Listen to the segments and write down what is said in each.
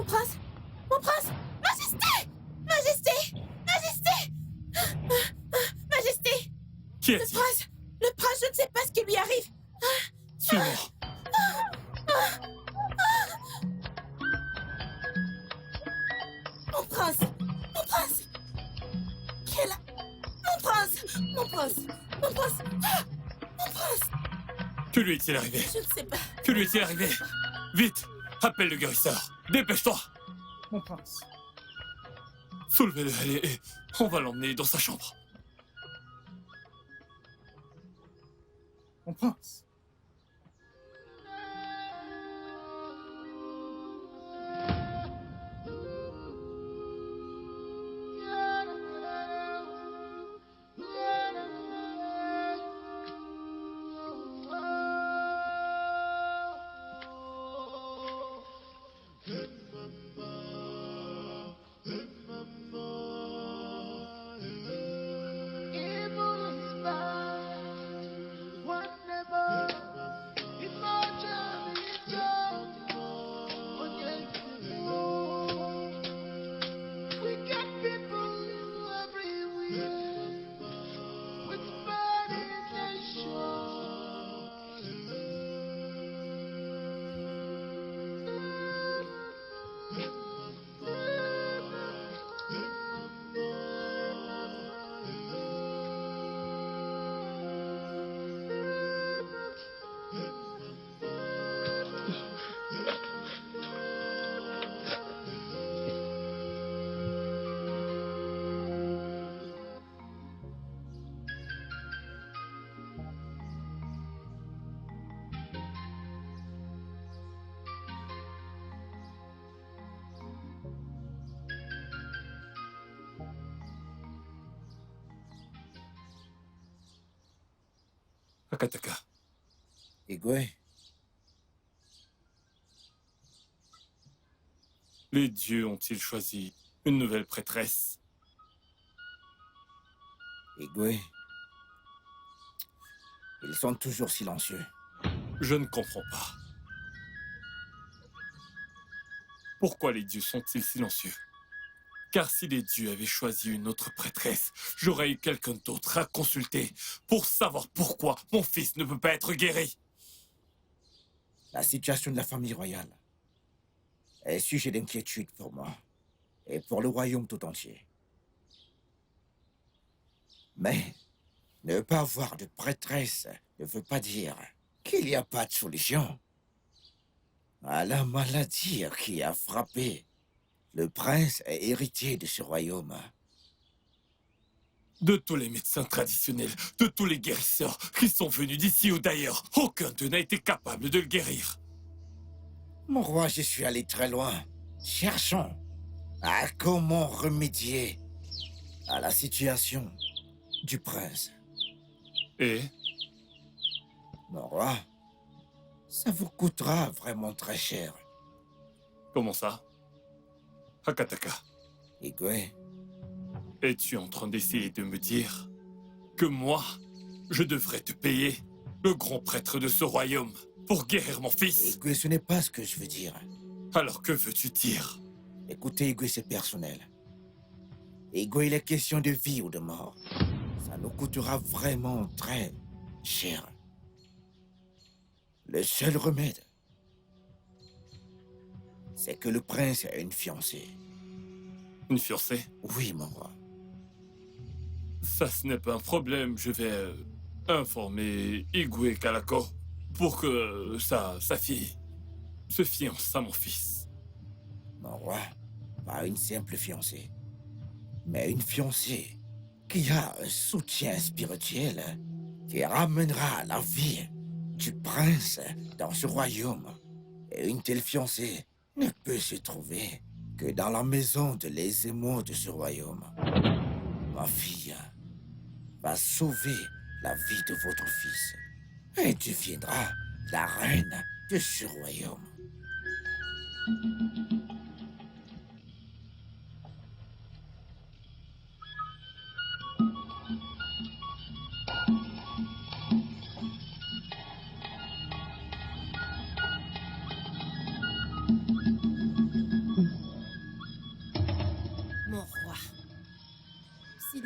prince! Mon prince! Majesté! Majesté! Majesté! Majesté! Qui Le est-il? prince! Le prince, je ne sais pas ce qui lui arrive! Suis-moi. Mon prince! Mon prince! Qui est là? Mon prince! Mon prince! Mon prince! Ah! Mon prince! Que lui est-il arrivé? Je ne sais pas. Que lui est-il arrivé? Vite! Appelle le guérisseur! Dépêche-toi! Mon prince. Soulevez-le, allez, et on va l'emmener dans sa chambre. Mon prince. Akataka, Igwe, les dieux ont-ils choisi une nouvelle prêtresse? Igwe. Ils sont toujours silencieux. Je ne comprends pas. Pourquoi les dieux sont-ils silencieux? Car si les dieux avaient choisi une autre prêtresse, j'aurais eu quelqu'un d'autre à consulter pour savoir pourquoi mon fils ne peut pas être guéri. La situation de la famille royale est sujet d'inquiétude pour moi et pour le royaume tout entier. Mais ne pas avoir de prêtresse ne veut pas dire qu'il n'y a pas de solution à la maladie qui a frappé le prince et héritier de ce royaume. De tous les médecins traditionnels, de tous les guérisseurs qui sont venus d'ici ou d'ailleurs, aucun d'eux n'a été capable de le guérir. Mon roi, je suis allé très loin. Cherchons à comment remédier à la situation du prince. Et Mon roi, ça vous coûtera vraiment très cher. comment ça? Akataka, Igwe, es-tu en train d'essayer de me dire que moi, je devrais te payer, le grand prêtre de ce royaume, pour guérir mon fils? Igwe, ce n'est pas ce que je veux dire. Alors que veux-tu dire? Écoutez, Igwe, c'est personnel. Igwe, il est question de vie ou de mort. Ça nous coûtera vraiment très cher. Le seul remède, c'est que le prince a une fiancée. Une fiancée? Oui, mon roi. Ça, ce n'est pas un problème. Je vais informer Igwe Kalako pour que sa fille se fiance à mon fils. Mon roi, pas une simple fiancée, mais une fiancée qui a un soutien spirituel qui ramènera la vie du prince dans ce royaume. Et une telle fiancée ne peut se trouver que dans la maison de les émaux de ce royaume. Ma fille va sauver la vie de votre fils et deviendra la reine de ce royaume.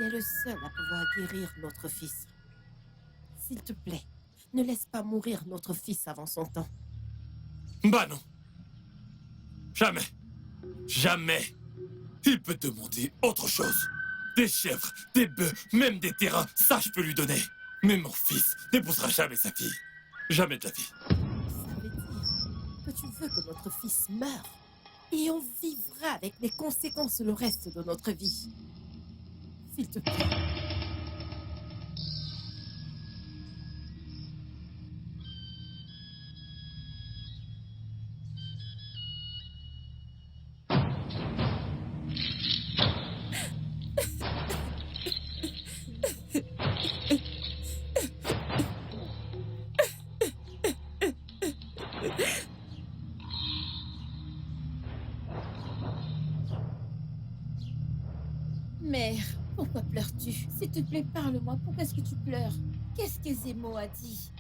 Il est le seul à pouvoir guérir notre fils. S'il te plaît, ne laisse pas mourir notre fils avant son temps. Bah non. Jamais. Jamais. Il peut demander autre chose. Des chèvres, des bœufs, même des terrains, ça je peux lui donner. Mais mon fils n'épousera jamais sa fille. Jamais de la vie. Ça veut dire que tu veux que notre fils meure. Et on vivra avec les conséquences le reste de notre vie. S'il te plaît. Mère, pourquoi pleures-tu? S'il te plaît, parle-moi. Pourquoi est-ce que tu pleures? Qu'est-ce que Zemo a dit?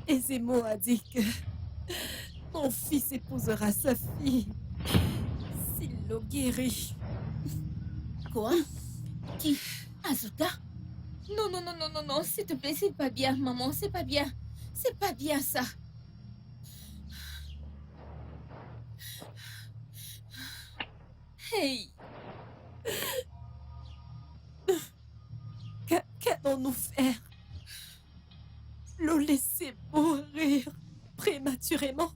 Ezemo a dit que mon fils épousera sa fille s'il le guérit. Quoi? Qui? Asuka? Non, non, non, non, non, non, s'il te plaît, c'est pas bien, maman, c'est pas bien. C'est pas bien, ça. Hey! Qu'allons-nous faire? Le laisser mourir prématurément?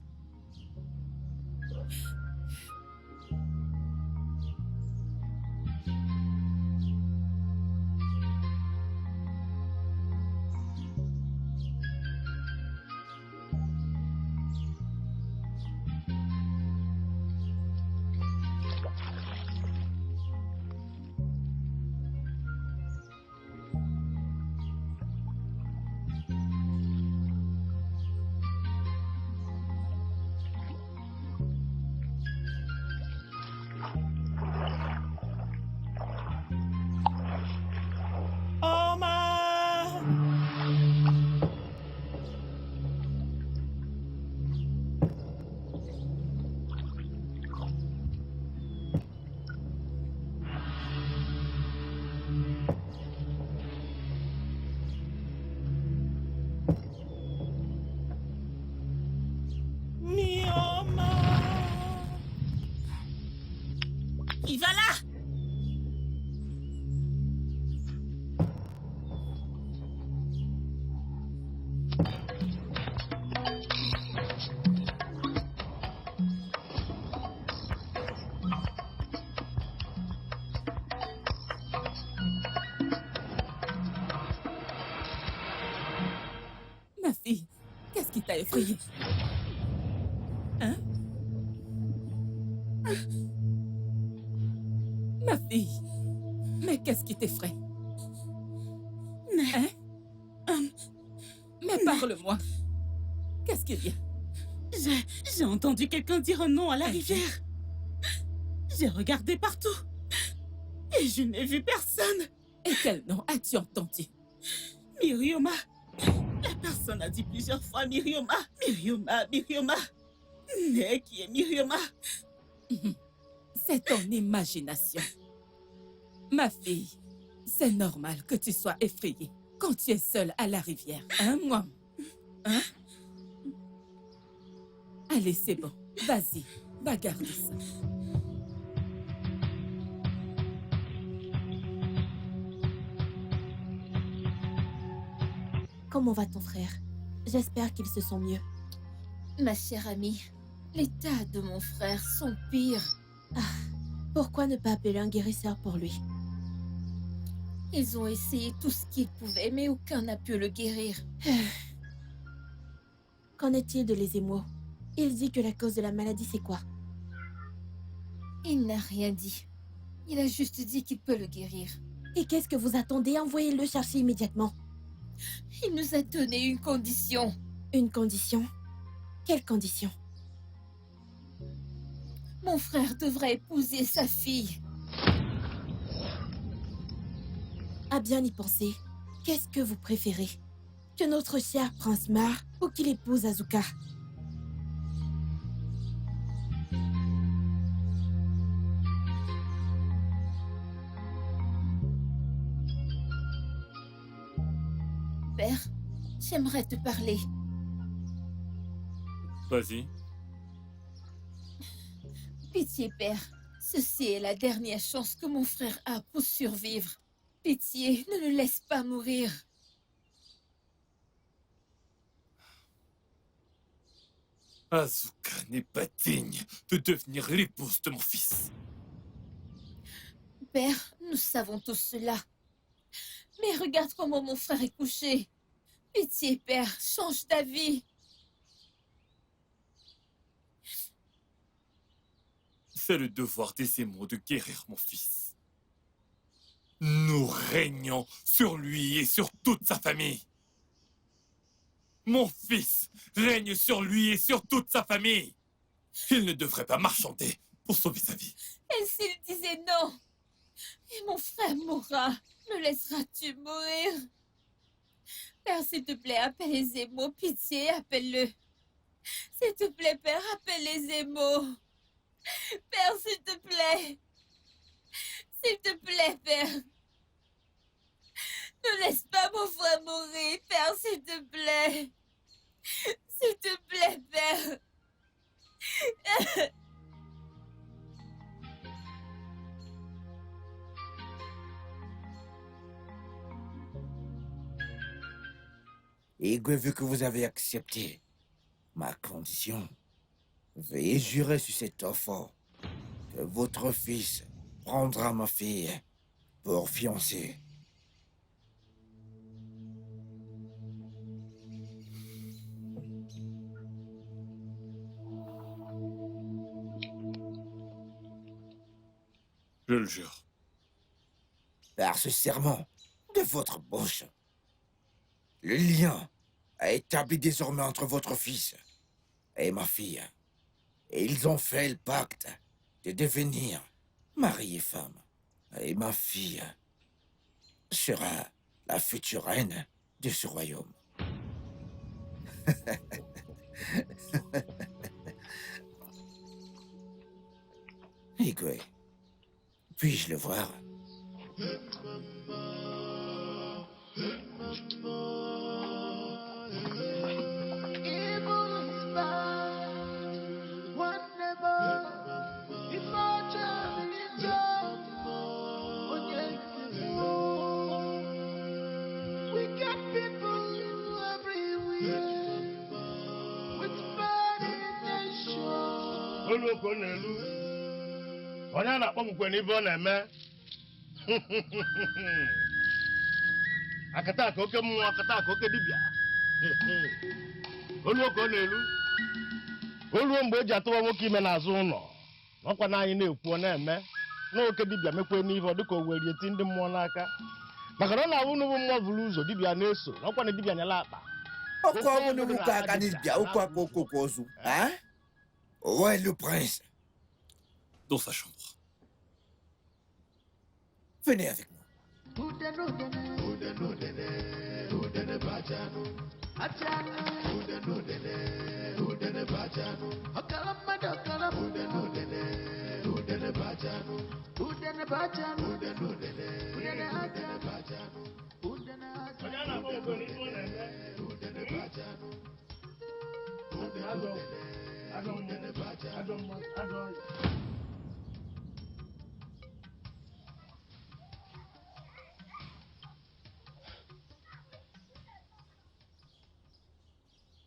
Il va là! Ma fille, qu'est-ce qui t'a effrayée? Hein? Ma fille, mais qu'est-ce qui t'effraie? Hein? Mais parle-moi. Qu'est-ce qu'il y a? J'ai entendu quelqu'un dire un nom à la rivière. J'ai regardé partout. Et je n'ai vu personne. Et quel nom as-tu entendu? Myrioma. La personne a dit plusieurs fois Myrioma. Myrioma, Myrioma. Mais qui est Myrioma? C'est ton imagination. Ma fille, c'est normal que tu sois effrayée quand tu es seule à la rivière. Hein, moi? Hein? Allez, c'est bon. Vas-y, va garder ça. Comment va ton frère? J'espère qu'il se sent mieux. Ma chère amie, l'état de mon frère s'empire. Pourquoi ne pas appeler un guérisseur pour lui? Ils ont essayé tout ce qu'ils pouvaient, mais aucun n'a pu le guérir. Qu'en est-il de les émois? Il dit que la cause de la maladie, c'est quoi? Il n'a rien dit. Il a juste dit qu'il peut le guérir. Et qu'est-ce que vous attendez? Envoyez-le chercher immédiatement. Il nous a donné une condition. Une condition? Quelle condition? Mon frère devrait épouser sa fille. À bien y penser, qu'est-ce que vous préférez? Que notre cher prince meure ou qu'il épouse Asuka? j'aimerais te parler. Vas-y. Pitié, père. Ceci est la dernière chance que mon frère a pour survivre. Pitié, ne le laisse pas mourir. Asuka n'est pas digne de devenir l'épouse de mon fils. Père, nous savons tous cela. Mais regarde comment mon frère est couché. Pitié, père, change d'avis. C'est le devoir des Émaux de guérir mon fils. Nous régnons sur lui et sur toute sa famille. Mon fils règne sur lui et sur toute sa famille. Il ne devrait pas marchander pour sauver sa vie. Et s'il disait non? Et mon frère mourra. Me laisseras-tu mourir? Père, s'il te plaît, appelle les Émaux. Pitié, appelle-le. S'il te plaît, père, appelle les Émaux. Père, s'il te plaît. S'il te plaît, père. Ne laisse pas mon frère mourir, père, s'il te plaît. S'il te plaît, père. Igwe, vu que vous avez accepté ma condition, veuillez jurer sur cet offre que votre fils prendra ma fille pour fiancée. Je le jure. Par ce serment de votre bouche, le lien est établi désormais entre votre fils et ma fille. Et ils ont fait le pacte de devenir mari et femme. Et ma fille sera la future reine de ce royaume. Igwe, puis-je le voir? Olu ko n'elu onye a na-akpọ mkwe n'ibe ọ na-eme akata ka oke mmụọ akata ka oke dibịa olu ko n'elu oluo mgbe eji atụwa nwoke ime n'azụ ụlọ ọkwa na anyị na-ekwu ọ na-eme na oke dibịa mekwe n'ife ọ dịka o were eti ndị mmụọ n'aka maka na ọ na-awụ n'ụbụ mmụọ buru ụzọ dibịa na-eso ọkwa na dibịa nyela akpa Hein? Où est le prince? Dans sa chambre. Venez avec moi. onye a na-akpọ mkwe n'ibe ọ na-eme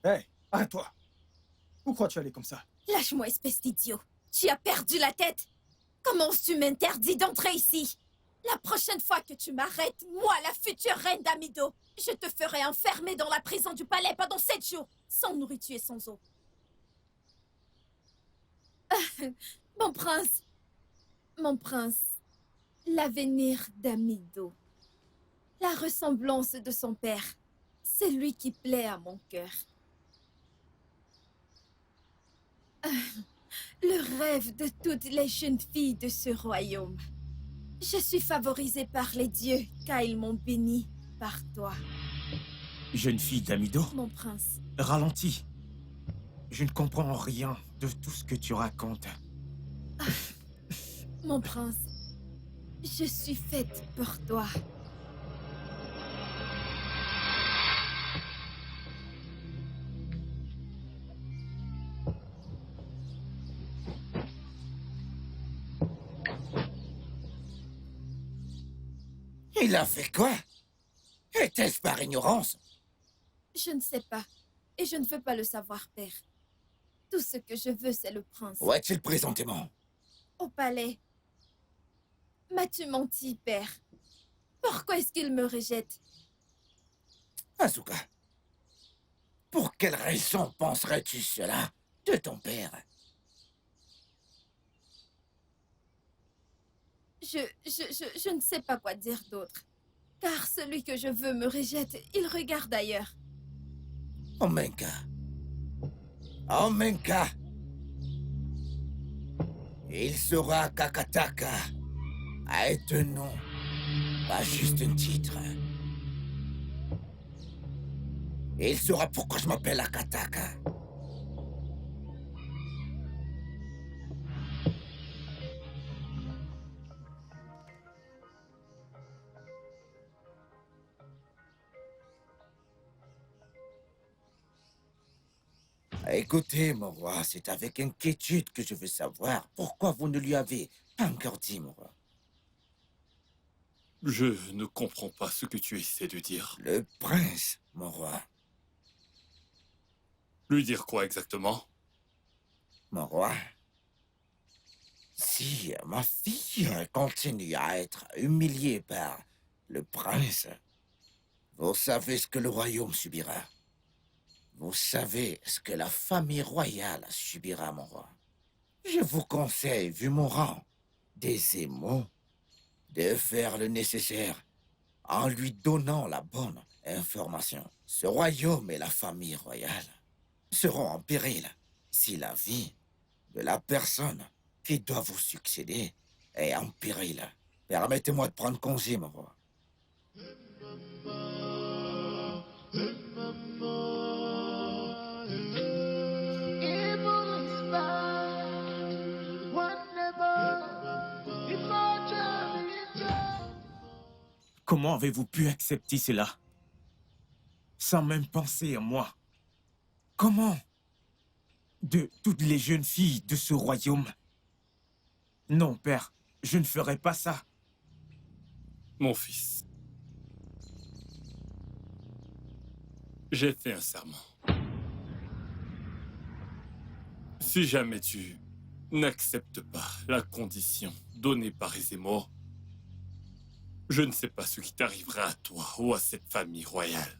Hé, arrête-toi. Pourquoi tu allais comme ça? Lâche-moi, espèce d'idiot. Tu as perdu la tête. Comment tu m'interdis d'entrer ici? La prochaine fois que tu m'arrêtes, moi, la future reine d'Amido, je te ferai enfermer dans la prison du palais pendant 7 jours, sans nourriture et sans eau. Mon prince, l'avenir d'Amido, la ressemblance de son père, c'est lui qui plaît à mon cœur. Le rêve de toutes les jeunes filles de ce royaume. Je suis favorisée par les dieux, car ils m'ont bénie par toi. Jeune fille d'Amido, Mon prince, ralentis. Je ne comprends rien de tout ce que tu racontes. mon prince, je suis faite pour toi. Il a fait quoi? Était-ce par ignorance? Je ne sais pas. Et je ne veux pas le savoir, père. Tout ce que je veux, c'est le prince. Où est-il présentement? Au palais. M'as-tu menti, père? Pourquoi est-ce qu'il me rejette? Asuka, pour quelle raison penserais-tu cela de ton père? Je ne sais pas quoi dire d'autre. Car celui que je veux me rejette, il regarde ailleurs. Omenka. Omenka. Il sera Kakataka. A être un nom, pas juste un titre. Il saura pourquoi je m'appelle Akataka. Écoutez, mon roi, c'est avec inquiétude que je veux savoir pourquoi vous ne lui avez pas encore dit, mon roi. Je ne comprends pas ce que tu essaies de dire. Le prince, mon roi. Lui dire quoi exactement? Mon roi, si ma fille continue à être humiliée par le prince, vous savez ce que le royaume subira. Vous savez ce que la famille royale subira, mon roi. Je vous conseille, vu mon rang, des émaux, de faire le nécessaire en lui donnant la bonne information. Ce royaume et la famille royale seront en péril si la vie de la personne qui doit vous succéder est en péril. Permettez-moi de prendre congé, mon roi. Comment avez-vous pu accepter cela? Sans même penser à moi. Comment? De toutes les jeunes filles de ce royaume. Non, père, je ne ferai pas ça. Mon fils, j'ai fait un serment. Si jamais tu n'acceptes pas la condition donnée par Ezemo, je ne sais pas ce qui t'arrivera à toi ou à cette famille royale.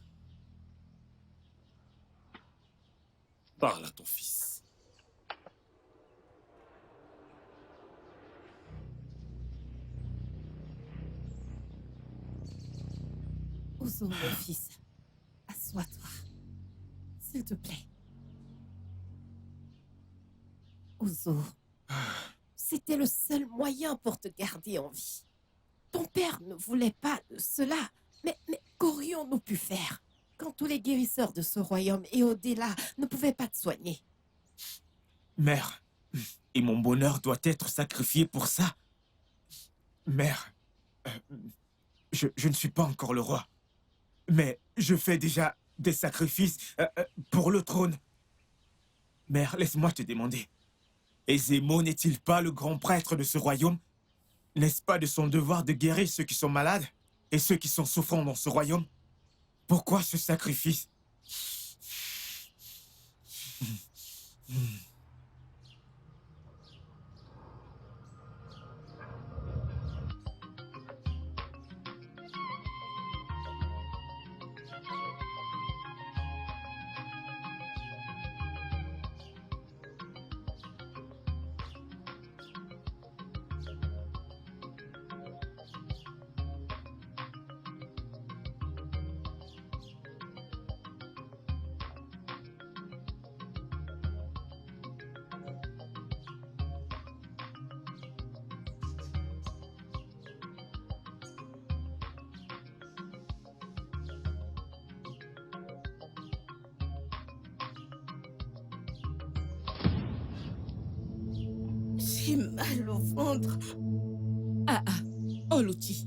Parle à ton fils. Ozo, mon fils, assois-toi. S'il te plaît. Ozo, c'était le seul moyen pour te garder en vie. Ton père ne voulait pas de cela. Mais qu'aurions-nous pu faire quand tous les guérisseurs de ce royaume et au-delà ne pouvaient pas te soigner? Mère, et mon bonheur doit être sacrifié pour ça? Mère, je ne suis pas encore le roi. Mais je fais déjà des sacrifices pour le trône. Mère, laisse-moi te demander. Ezemo n'est-il pas le grand prêtre de ce royaume? N'est-ce pas de son devoir de guérir ceux qui sont malades et ceux qui sont souffrants dans ce royaume? Pourquoi ce sacrifice? J'ai mal au ventre. Ah, Oluchi,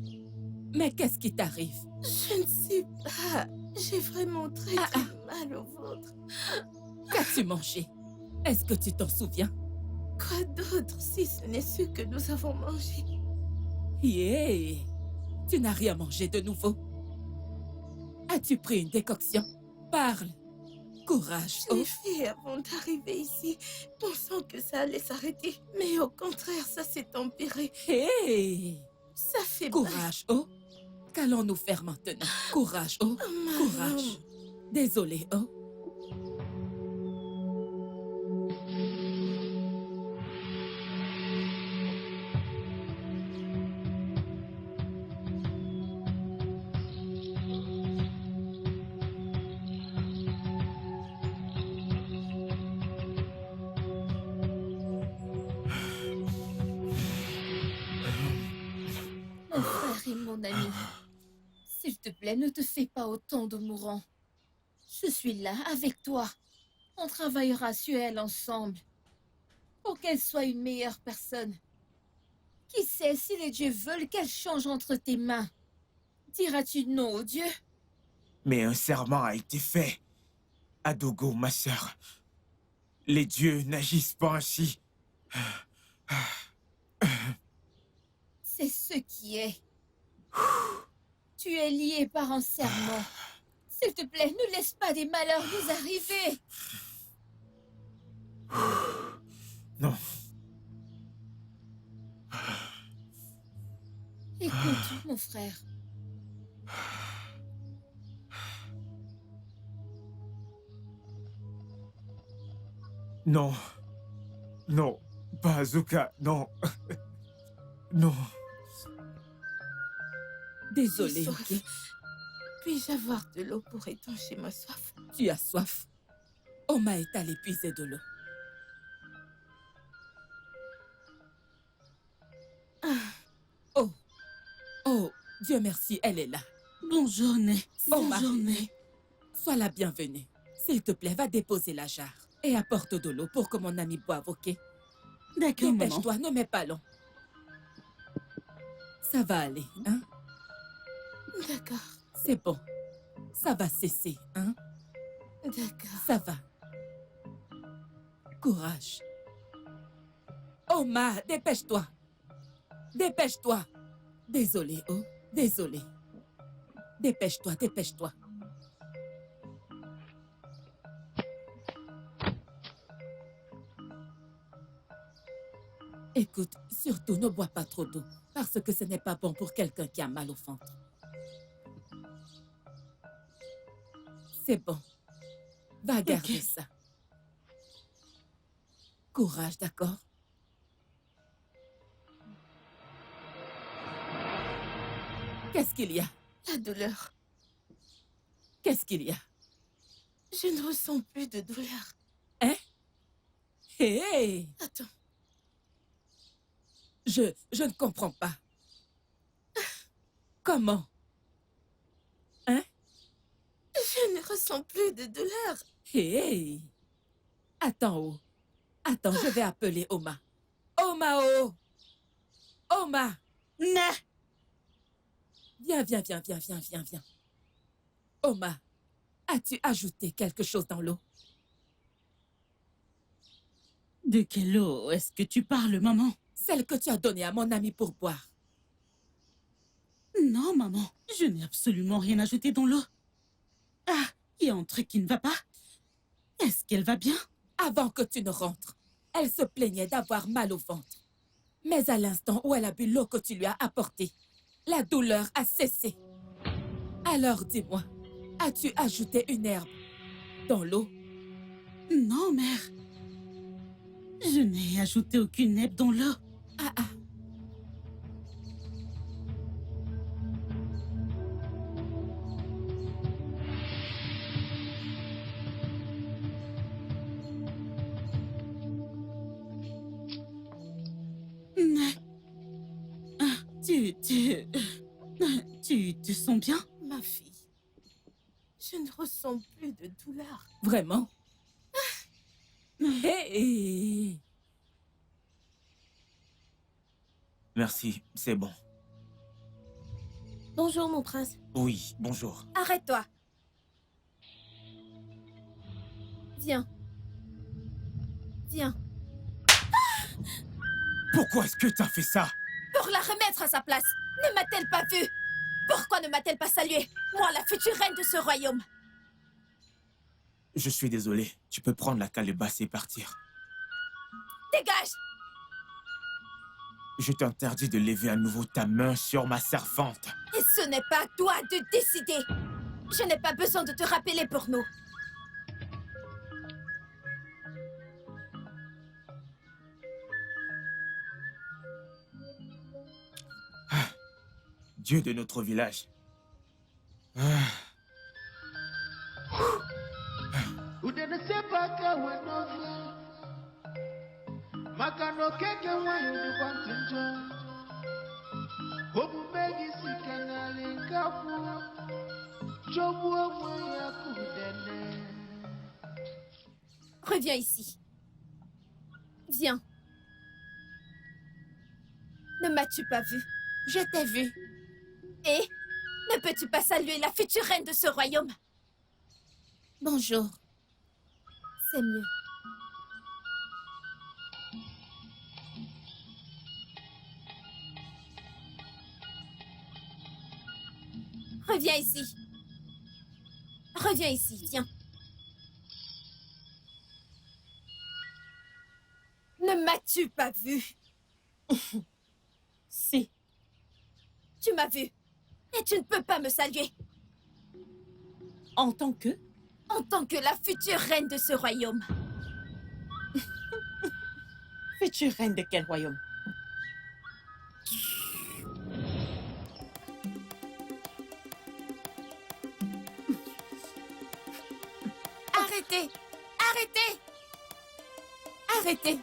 mais qu'est-ce qui t'arrive? Je ne sais pas. J'ai vraiment très mal au ventre. Qu'as-tu mangé? Est-ce que tu t'en souviens? Quoi d'autre si ce n'est ce que nous avons mangé? Yeah! Tu n'as rien mangé de nouveau? As-tu pris une décoction? Parle. Courage, Je Oh. l'ai fait avant d'arriver ici, pensant que ça allait s'arrêter. Mais au contraire, ça s'est empiré. Hé! Ça fait Courage, Oh. Qu'allons-nous faire maintenant? Courage, Oh. Courage. Désolé, Oh. Mon frère et mon ami, s'il te plaît, ne te fais pas autant de mourants. Je suis là, avec toi. On travaillera sur elle ensemble, pour qu'elle soit une meilleure personne. Qui sait si les dieux veulent qu'elle change entre tes mains? Diras-tu non aux dieux? Mais un serment a été fait. Adogo, ma sœur. Les dieux n'agissent pas ainsi. C'est ce qui est. Tu es lié par un serment. S'il te plaît, ne laisse pas des malheurs nous arriver. Non. Écoute, mon frère. Non. Non. Pas Azuka, non. Non. Désolé, J'ai soif. ok? Puis-je avoir de l'eau pour étancher ma soif? Tu as soif. Oma est allée puiser de l'eau. Oh. Oh, Dieu merci, elle est là. Bonjour, Né. Oma, Bonjour, Né. sois la bienvenue. S'il te plaît, va déposer la jarre. Et apporte de l'eau pour que mon ami boive, ok? D'accord, maman. Dépêche-toi, ne mets pas long. Ça va aller, hein? D'accord, C'est bon. Ça va cesser, hein? d'accord. Ça va. Courage. Oma, dépêche-toi. Dépêche-toi. Désolé, Oh. Désolé. Dépêche-toi, dépêche-toi. Écoute, surtout ne bois pas trop d'eau, parce que ce n'est pas bon pour quelqu'un qui a mal au ventre. C'est bon. Va garder Ok. ça. Courage, d'accord? Qu'est-ce qu'il y a? La douleur. Qu'est-ce qu'il y a? Je ne ressens plus de douleur. Hé, hé! Attends, Je ne comprends pas. Comment? Hein? je ne ressens plus de douleur. Hé! Attends, Oh. Attends, je vais appeler Oma. Oma, Oh! Oma! Né. Viens. Oma, as-tu ajouté quelque chose dans l'eau? De quelle eau est-ce que tu parles, maman? Celle que tu as donnée à mon ami pour boire. Non, maman. Je n'ai absolument rien ajouté dans l'eau. Ah, il y a un truc qui ne va pas. Est-ce qu'elle va bien? Avant que tu ne rentres, elle se plaignait d'avoir mal au ventre. Mais à l'instant où elle a bu l'eau que tu lui as apportée, la douleur a cessé. Alors dis-moi, as-tu ajouté une herbe dans l'eau? Non, mère. Je n'ai ajouté aucune herbe dans l'eau. Ah. Né. Ah, tu te sens bien? Ma fille, je ne ressens plus de douleur. Vraiment? Hé! Merci, c'est bon. Bonjour, mon prince. Oui, bonjour. Arrête-toi. Viens. Viens. Pourquoi est-ce que t'as fait ça? Pour la remettre à sa place. Ne m'a-t-elle pas vue? Pourquoi ne m'a-t-elle pas salué? Moi, la future reine de ce royaume. Je suis désolé. Tu peux prendre la calebasse et partir. Dégage! Je t'interdis de lever à nouveau ta main sur ma servante. Et ce n'est pas à toi de décider. Je n'ai pas besoin de te rappeler pour nous. Dieu de notre village. Reviens ici. Viens. Ne m'as-tu pas vu? Je t'ai vu. Et ne peux-tu pas saluer la future reine de ce royaume? Bonjour. C'est mieux. Reviens ici. Reviens ici, viens. Ne m'as-tu pas vu? Si. Tu m'as vu. Et tu ne peux pas me saluer. En tant que? En tant que la future reine de ce royaume. Future reine de quel royaume? Arrêtez! Arrêtez! Arrêtez!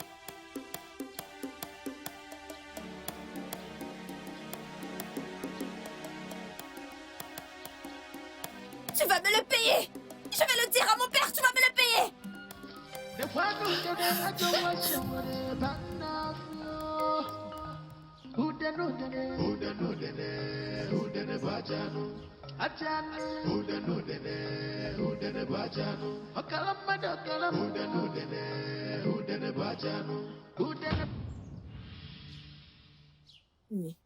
Tu vas me le payer! Je vais le dire à mon père, tu vas me le payer! Mais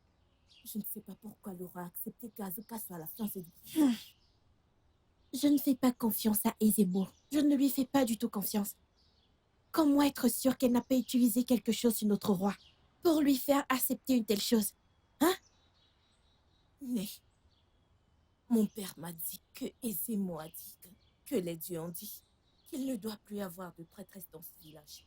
je ne sais pas pourquoi Laura a accepté qu'Azuka soit la fiancée du... Je ne fais pas confiance à Ezemo. Je ne lui fais pas du tout confiance. Comment être sûr qu'elle n'a pas utilisé quelque chose sur notre roi pour lui faire accepter une telle chose? Hein? Mais mon père m'a dit que Ezemo a dit que les dieux ont dit qu'il ne doit plus avoir de prêtresse dans ce village.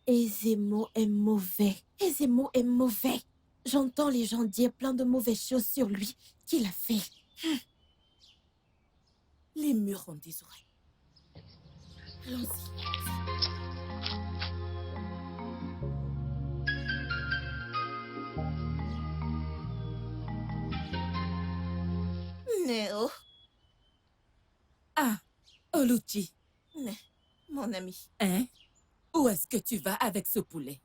Ezemo est mauvais. Ezemo est mauvais. J'entends les gens dire plein de mauvaises choses sur lui qu'il a fait. Les murs ont des oreilles. Allons-y. Néo. Ah, Oluchi. Mon ami. Hein? Où est-ce que tu vas avec ce poulet?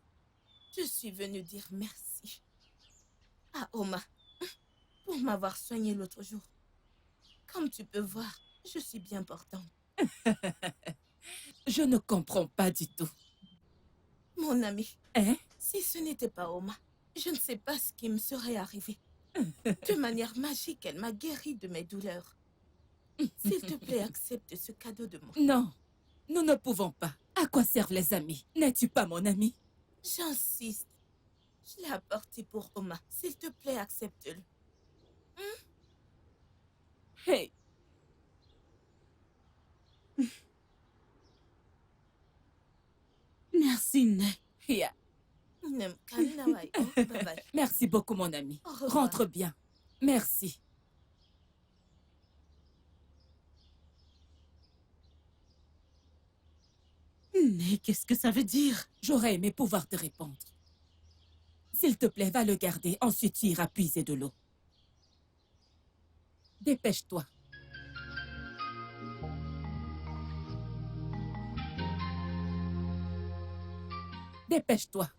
Je suis venue dire merci à Oma pour m'avoir soigné l'autre jour. Comme tu peux voir, je suis bien portante. Je ne comprends pas du tout. Mon ami, si ce n'était pas Oma, je ne sais pas ce qui me serait arrivé. De manière magique, elle m'a guéri de mes douleurs. S'il te plaît, accepte ce cadeau de moi. Non, nous ne pouvons pas. À quoi servent les amis? N'es-tu pas mon ami? J'insiste. Je l'ai apporté pour Oma. S'il te plaît, accepte-le. Hey! Merci, Né. Yeah. Merci beaucoup, mon ami. Rentre bien. Merci. Né, qu'est-ce que ça veut dire? J'aurais aimé pouvoir te répondre. S'il te plaît, va le garder. Ensuite, tu iras puiser de l'eau. Dépêche-toi. Dépêche-toi.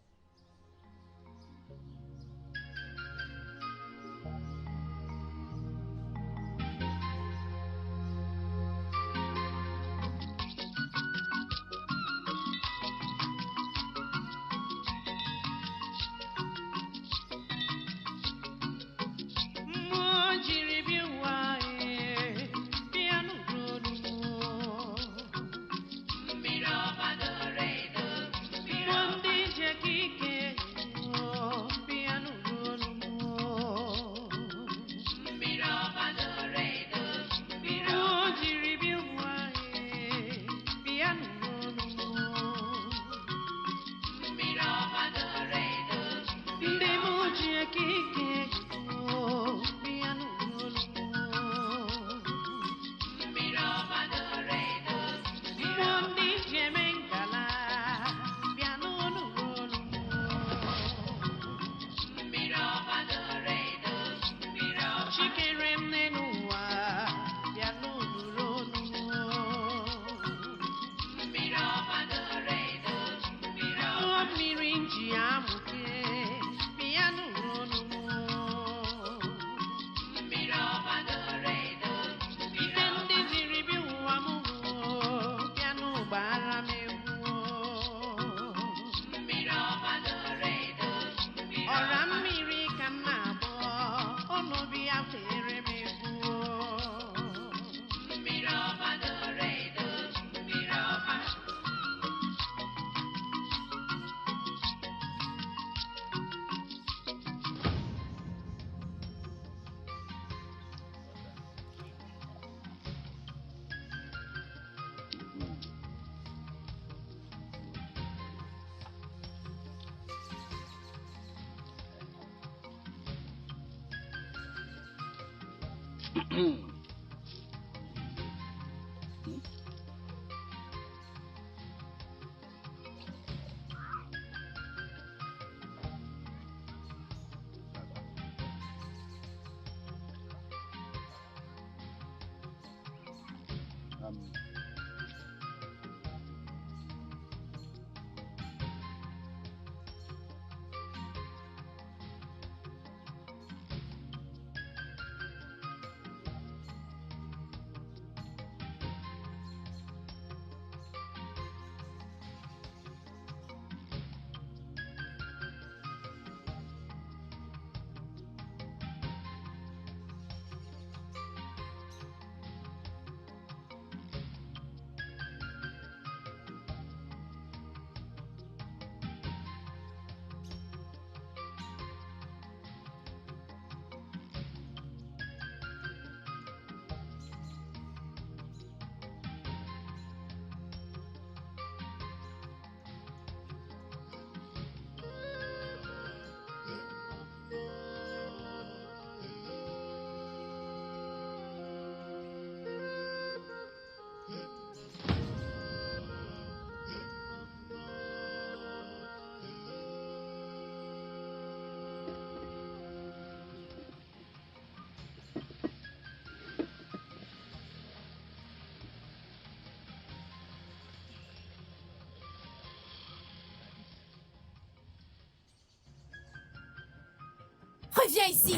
Reviens ici!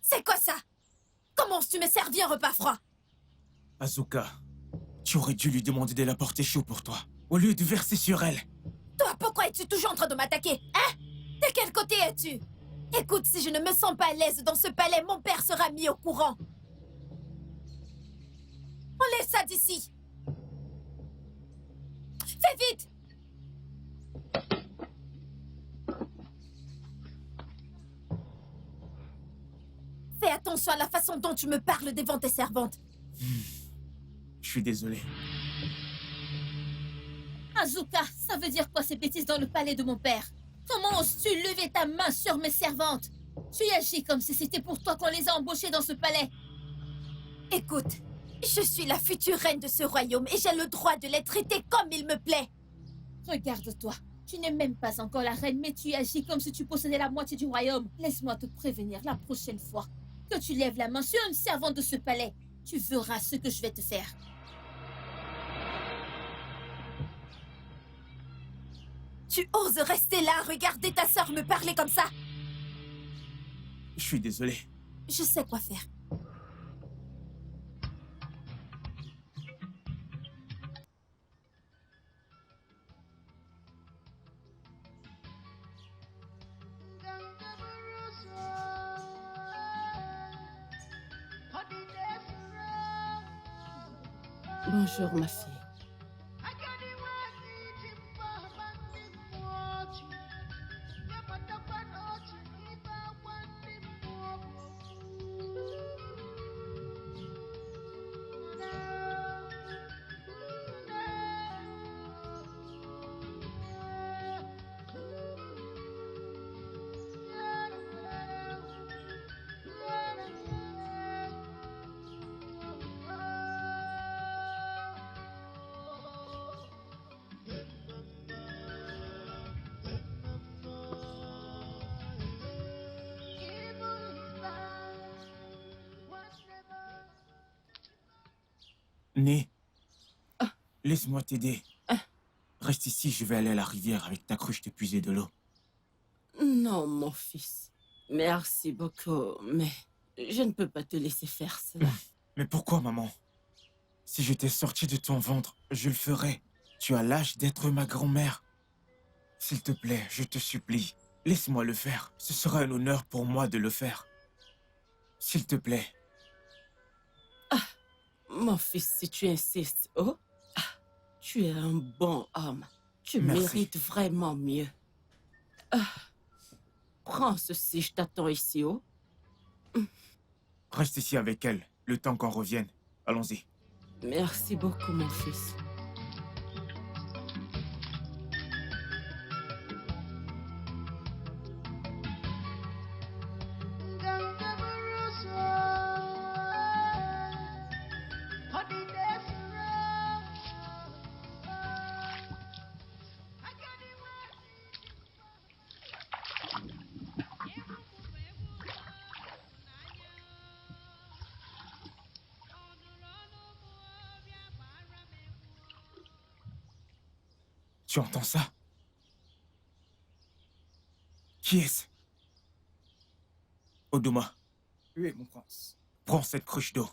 C'est quoi ça? Comment tu me servi un repas froid? Asuka, tu aurais dû lui demander de l'apporter chaud pour toi, au lieu de verser sur elle. Toi, pourquoi es-tu toujours en train de m'attaquer? Hein? De quel côté es-tu? Écoute, si je ne me sens pas à l'aise dans ce palais, mon père sera mis au courant. Enlève ça d'ici! Fais vite! Fais attention à la façon dont tu me parles devant tes servantes. Je suis désolé. Asuka, ça veut dire quoi ces bêtises dans le palais de mon père? Comment oses-tu lever ta main sur mes servantes? Tu agis comme si c'était pour toi qu'on les a embauchées dans ce palais. Écoute, je suis la future reine de ce royaume et j'ai le droit de les traiter comme il me plaît. Regarde-toi. Tu n'es même pas encore la reine, mais tu agis comme si tu possédais la moitié du royaume. Laisse-moi te prévenir la prochaine fois que tu lèves la main sur une servante de ce palais. Tu verras ce que je vais te faire. Tu oses rester là, regarder ta sœur me parler comme ça? Je suis désolé. Je sais quoi faire. Bonjour, ma fille. Né, laisse-moi t'aider. Reste ici, je vais aller à la rivière avec ta cruche te puiser de l'eau. Non, mon fils. Merci beaucoup, mais je ne peux pas te laisser faire cela. Mais pourquoi, maman? Si je t'ai sorti de ton ventre, je le ferai. Tu as l'âge d'être ma grand-mère. S'il te plaît, je te supplie, laisse-moi le faire. Ce sera un honneur pour moi de le faire. S'il te plaît. Mon fils, si tu insistes, oh, tu es un bon homme. Tu Merci. mérites vraiment mieux. Prends ceci, je t'attends ici, oh. Reste ici avec elle, le temps qu'on revienne. Allons-y. Merci beaucoup, mon fils. Tu entends ça? Qui est-ce? Oduma, Oui, mon prince. prends cette cruche d'eau.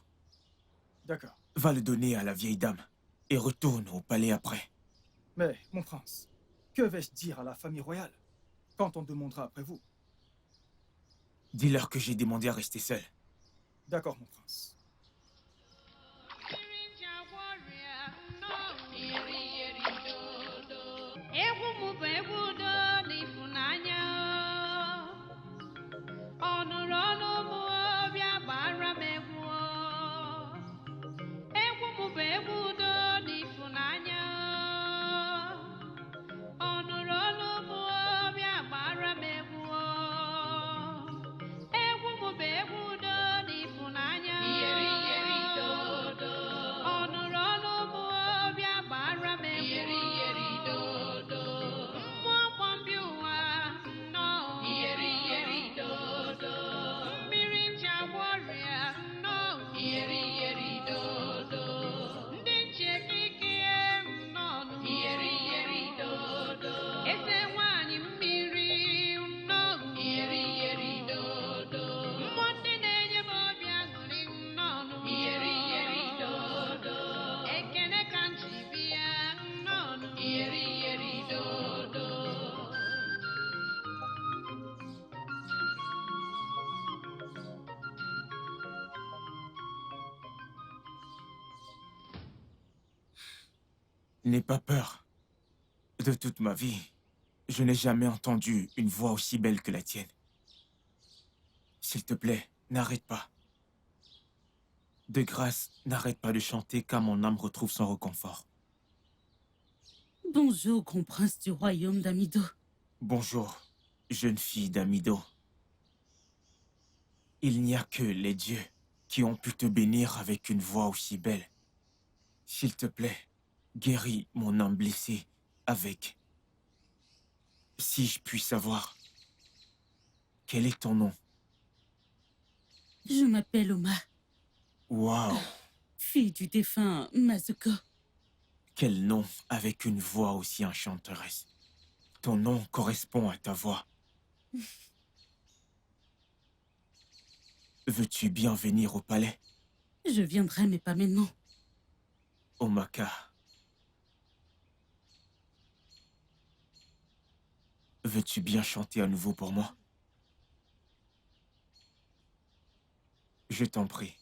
D'accord. Va le donner à la vieille dame et retourne au palais après. Mais, mon prince, que vais-je dire à la famille royale quand on demandera après vous? Dis-leur que j'ai demandé à rester seul. D'accord, mon prince. N'aie pas peur. De toute ma vie, je n'ai jamais entendu une voix aussi belle que la tienne. S'il te plaît, n'arrête pas. De grâce, n'arrête pas de chanter car mon âme retrouve son réconfort. Bonjour, grand prince du royaume d'Amido. Bonjour, jeune fille d'Amido. Il n'y a que les dieux qui ont pu te bénir avec une voix aussi belle. S'il te plaît, guéris mon âme blessée avec... Si je puis savoir, quel est ton nom? Je m'appelle Oma, Waouh, fille du défunt Mazuko. quel nom avec une voix aussi enchanteresse. Ton nom correspond à ta voix. Veux-tu bien venir au palais, Je viendrai, mais pas maintenant. Omaka? Veux-tu bien chanter à nouveau pour moi? Je t'en prie.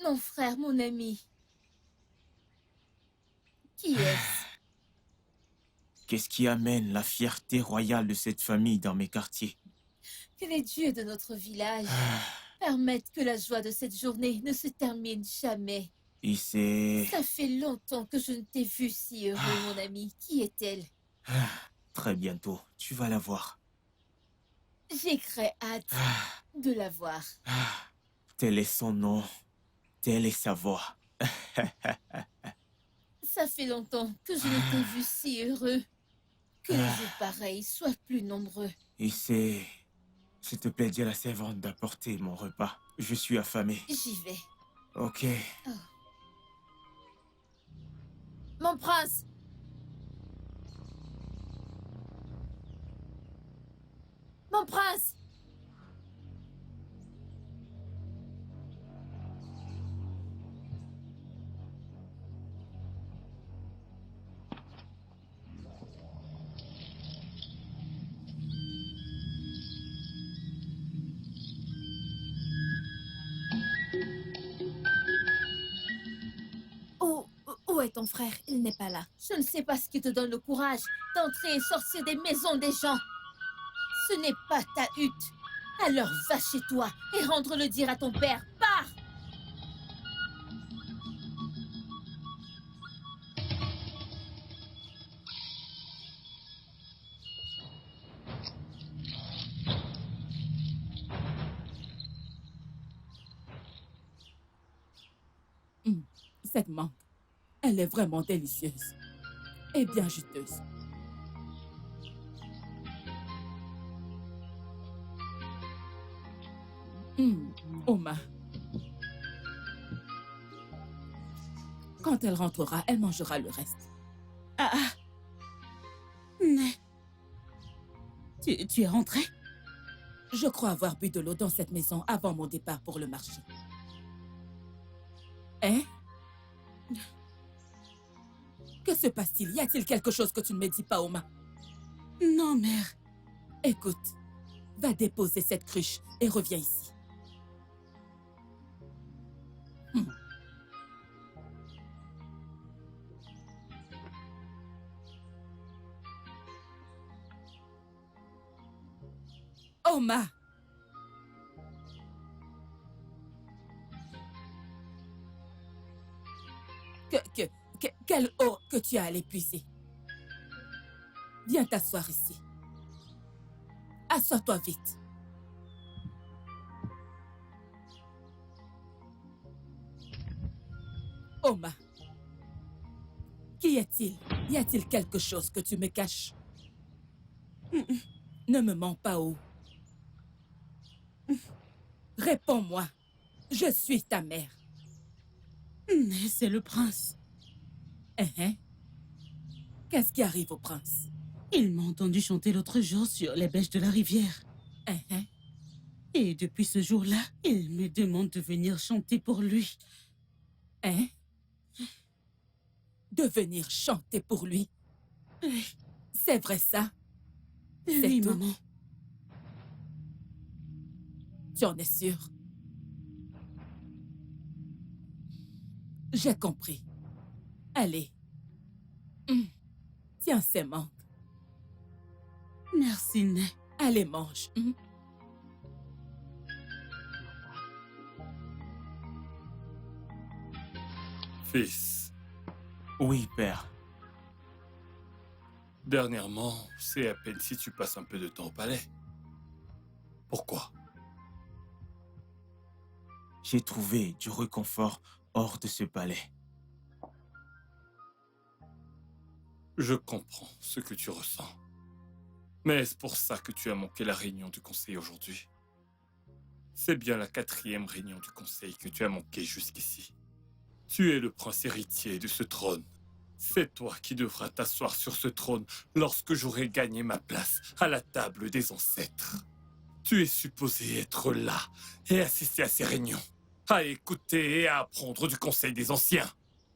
Mon frère, mon ami. Qui est-ce? Qu'est-ce qui amène la fierté royale de cette famille dans mes quartiers? Que les dieux de notre village permettent que la joie de cette journée ne se termine jamais. Et c'est... Ça fait longtemps que je ne t'ai vu si heureux, mon ami. Qui est-elle? Très bientôt, tu vas la voir. J'ai très hâte de la voir. Tel est son nom, telle est sa voix. Ça fait longtemps que je ne t'ai vu si heureux. Que les jours pareils soient plus nombreux. Et c'est... S'il te plaît, dis à la servante d'apporter mon repas. Je suis affamé. J'y vais. Ok. Mon prince! Mon prince! est ton frère? Il n'est pas là. Je ne sais pas ce qui te donne le courage d'entrer et sortir des maisons des gens. Ce n'est pas ta hutte. Alors va chez toi et rendre le dire à ton père. Pars! Cette mangue, elle est vraiment délicieuse et bien juteuse. Oma. Quand elle rentrera, elle mangera le reste. Mais... Tu es rentré? Je crois avoir bu de l'eau dans cette maison avant mon départ pour le marché. Hein? Que se passe-t-il? Y a-t-il quelque chose que tu ne me dis pas, Oma? Non, mère. Écoute, va déposer cette cruche et reviens ici. Oma! Quelle eau que tu as à l'épuiser? Viens t'asseoir ici. Assois-toi vite. Oma, qui est-il? Y a-t-il quelque chose que tu me caches? Ne me mens pas, oh. Réponds-moi. Je suis ta mère. Mais c'est le prince. Qu'est-ce qui arrive au prince? Il m'a entendu chanter l'autre jour sur les bêches de la rivière. Et depuis ce jour-là, il me demande de venir chanter pour lui. De venir chanter pour lui? Oui. C'est vrai ça? Oui, maman. Tu en es sûre? J'ai compris. Allez. Tiens ces mangues. Merci, Né. Allez, mange. Fils, Oui, père. dernièrement, c'est à peine si tu passes un peu de temps au palais. Pourquoi? J'ai trouvé du réconfort hors de ce palais. Je comprends ce que tu ressens. Mais est-ce pour ça que tu as manqué la réunion du conseil aujourd'hui? C'est bien la 4e réunion du conseil que tu as manqué jusqu'ici. Tu es le prince héritier de ce trône. C'est toi qui devras t'asseoir sur ce trône lorsque j'aurai gagné ma place à la table des ancêtres. Tu es supposé être là et assister à ces réunions, à écouter et à apprendre du conseil des anciens,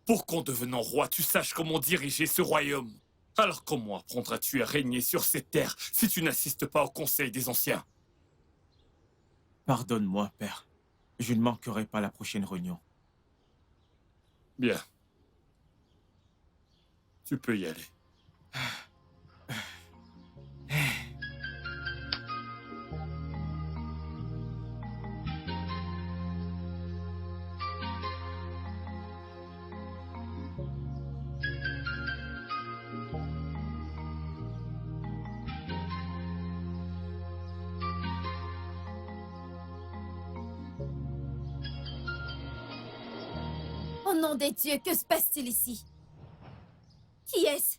pour qu'en devenant roi, tu saches comment diriger ce royaume. Alors comment apprendras-tu à régner sur ces terres si tu n'assistes pas au conseil des anciens? Pardonne-moi, père. Je ne manquerai pas la prochaine réunion. Bien. Tu peux y aller. Au nom des dieux, que se passe-t-il ici? Qui est-ce?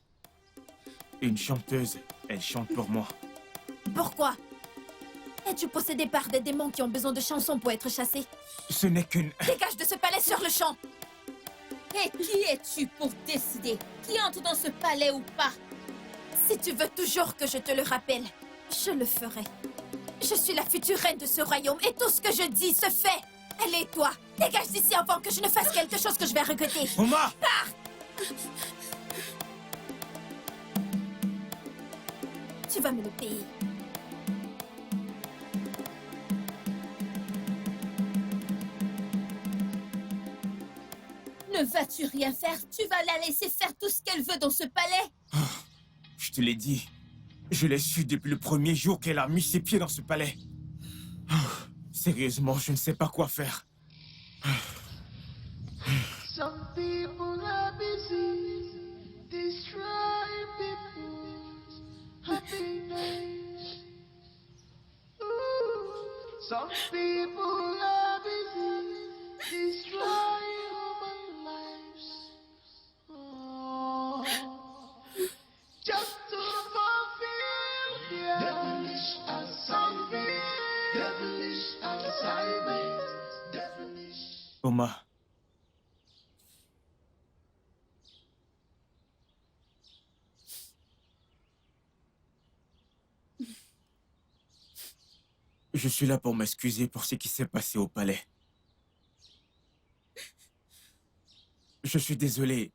Une chanteuse. Elle chante pour moi. Pourquoi? Es-tu possédé par des démons qui ont besoin de chansons pour être chassés? Ce n'est qu'une... Dégage de ce palais sur le champ! Et qui es-tu pour décider qui entre dans ce palais ou pas? Si tu veux toujours que je te le rappelle, je le ferai. Je suis la future reine de ce royaume et tout ce que je dis se fait. Allez, toi, dégage d'ici avant que je ne fasse quelque chose que je vais regretter. Oma! Pars! Tu vas me le payer. Ne vas-tu rien faire? Tu vas la laisser faire tout ce qu'elle veut dans ce palais? Je te l'ai dit. Je l'ai su depuis le premier jour qu'elle a mis ses pieds dans ce palais. Sérieusement, je ne sais pas quoi faire. Some people are busy destroying people's happiness. Ooh. Some people are busy destroying human lives. Oh. Just to fulfill their devilish assignment. Devilish assignment. Devilish. Oma. Je suis là pour m'excuser pour ce qui s'est passé au palais. Je suis désolé.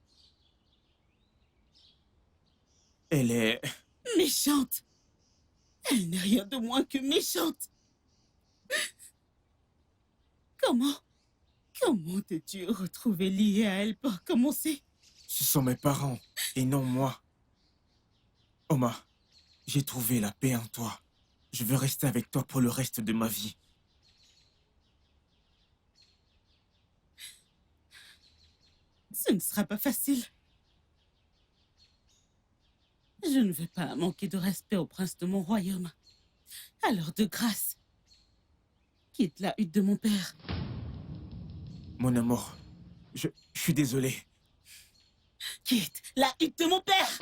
Elle est... Méchante. Elle n'est rien de moins que méchante. Comment t'es-tu retrouvé lié à elle pour commencer? Ce sont mes parents et non moi. Oma, j'ai trouvé la paix en toi. Je veux rester avec toi pour le reste de ma vie. Ce ne sera pas facile. Je ne veux pas manquer de respect au prince de mon royaume. Alors de grâce, quitte la hutte de mon père. Mon amour, je suis désolé. Quitte la hutte de mon père!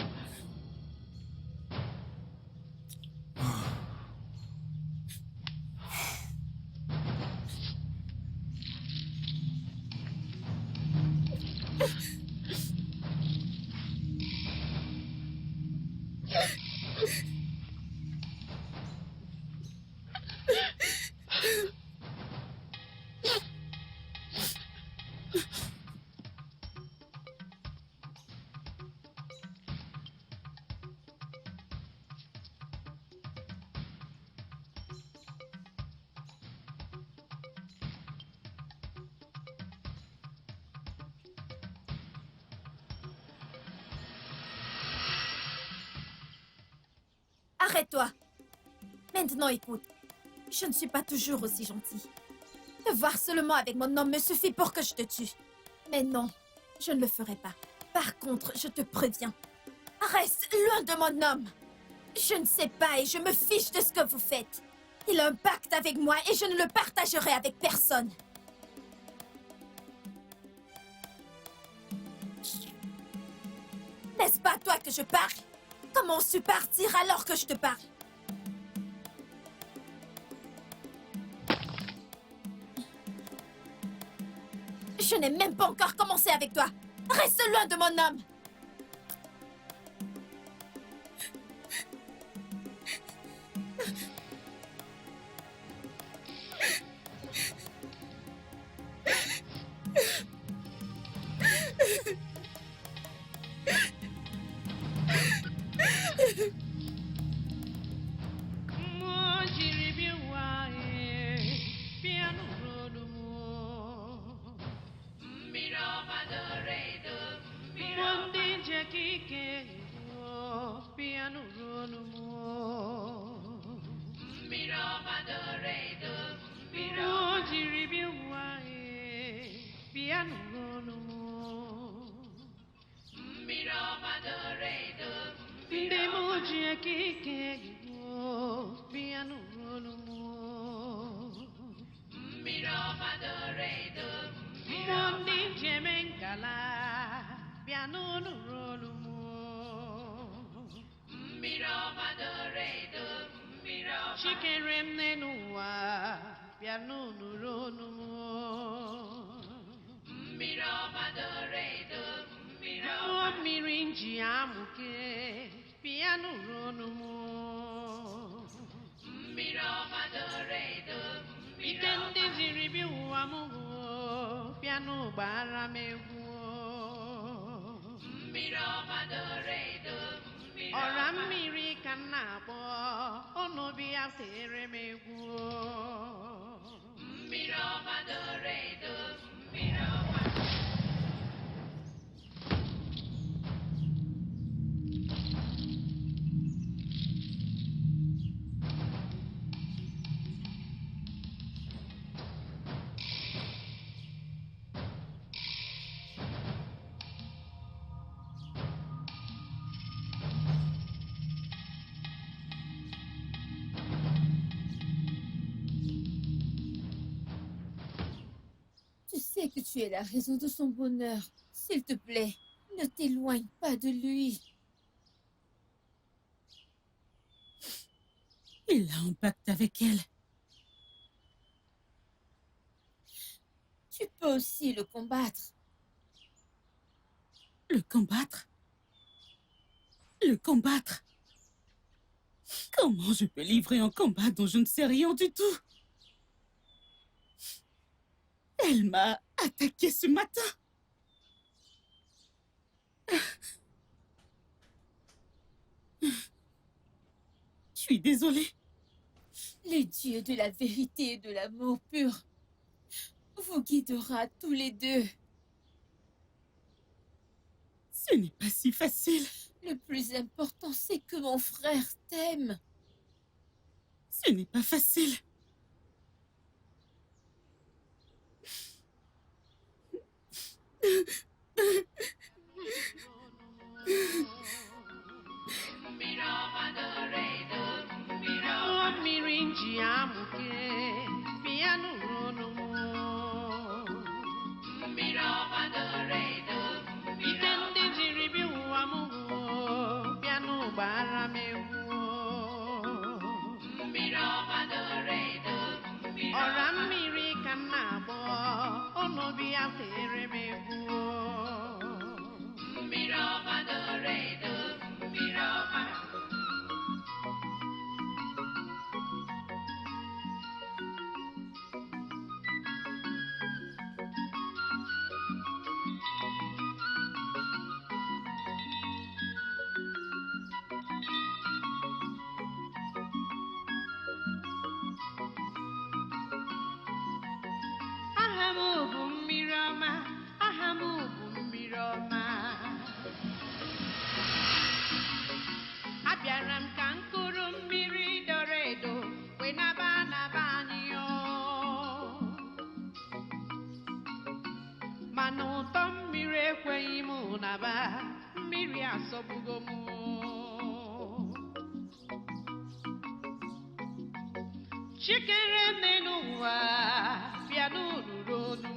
Arrête-toi. Maintenant, écoute. Je ne suis pas toujours aussi gentille. Te voir seulement avec mon homme me suffit pour que je te tue. Mais non, je ne le ferai pas. Par contre, je te préviens. Reste loin de mon homme. Je ne sais pas et je me fiche de ce que vous faites. Il a un pacte avec moi et je ne le partagerai avec personne. N'est-ce pas à toi que je parle? Comment oses-tu partir alors que je te parle? Je n'ai même pas encore commencé avec toi. Reste loin de mon homme. sais que tu es la raison de son bonheur. S'il te plaît, ne t'éloigne pas de lui. Il a un pacte avec elle. Tu peux aussi le combattre. Le combattre? Le combattre? Comment je peux livrer un combat dont je ne sais rien du tout? Elle m'a attaqué ce matin. Je suis désolée. Les dieux de la vérité et de l'amour pur vous guidera tous les deux. Ce n'est pas si facile. Le plus important, c'est que mon frère t'aime. Ce n'est pas facile. Mmiri nji amụke bịa n'ụlọ ike ndị jiri bi ụwa m bịa n'ụgbara m egwu ọra mmiri ka m na-agbọ ọnọbi ya tere m egwu aha m bụ mmiri ọma aha m bụ mmiri ọma abịara m ka nkụrụ mmiri dọrọ edo wee naba anyị mana ụtọ mmiri ekweghị m naba mmiri asọgbugo m chikere nne n'ụwa bịa n'olulu onu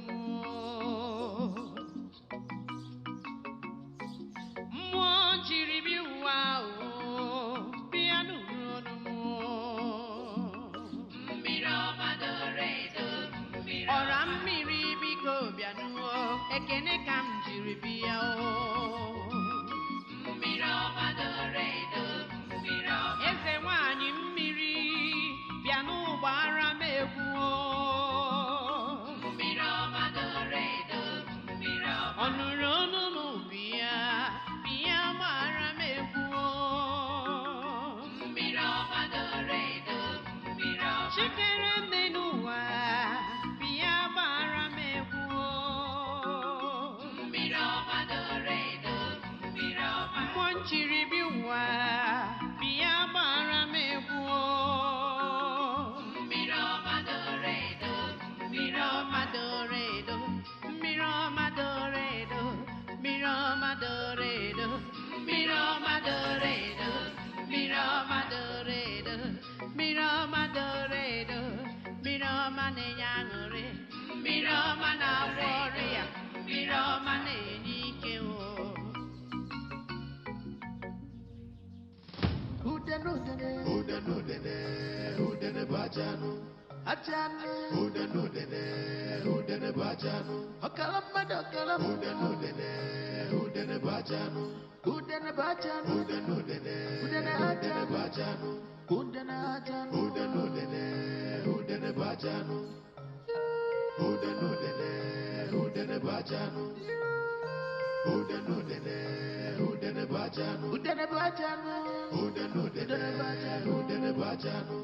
mmụọ jiri bi ụwa bịa n'olulu onu ọra mmiri biko bịanụọ ekene ka m jiri bịa eze nwanyị mmiri bịa n'ụgbara m egwu ọ nụrụ ọnụ n'ubi ya bịa gbara m egwu chikere nne n'ụwa bịa gbara m egwu mmụọ nchiri bi ụwa bịa gbara m egwu mmiri ọma doro edo mmiri ọma doro edo mmiri ọma doro edo mmiri ọma doro edo mmiri ọma doro edo mmiri ọma doro edo mmiri ọma doro edo mmiri ọma na-enye aṅụrị mmiri ọma na-agwọ ọrịa mmiri ọma na-enye ike Udene bajanu. Ajanu. Udene bajanu. Okalamada okalam. Udene bajanu. Udene bajanu. Udene ajanu. bajanu. Udene ajanu. Udene bajanu. Udene bajanu. Udene bajanu. Udene bajanu. Udene bajanu.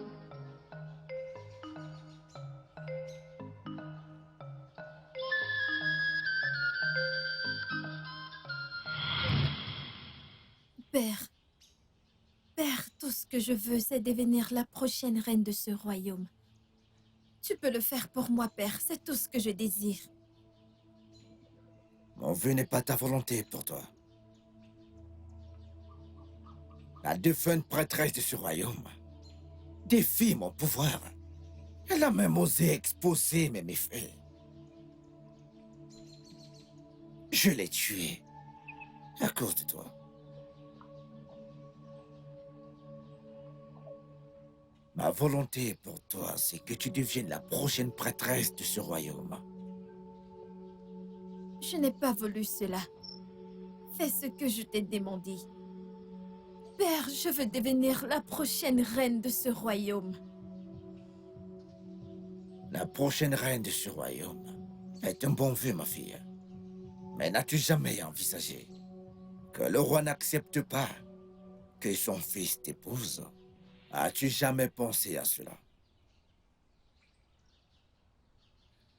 Père, tout ce que je veux, c'est devenir la prochaine reine de ce royaume. Tu peux le faire pour moi, Père, c'est tout ce que je désire. Mon vœu n'est pas ta volonté pour toi. La défunte prêtresse de ce royaume défie mon pouvoir. Elle a même osé exposer mes méfaits. Je l'ai tué à cause de toi. Ma volonté pour toi, c'est que tu deviennes la prochaine prêtresse de ce royaume. Je n'ai pas voulu cela. Fais ce que je t'ai demandé. Père, je veux devenir la prochaine reine de ce royaume. La prochaine reine de ce royaume est un bon vœu, ma fille. Mais n'as-tu jamais envisagé que le roi n'accepte pas que son fils t'épouse? As-tu jamais pensé à cela?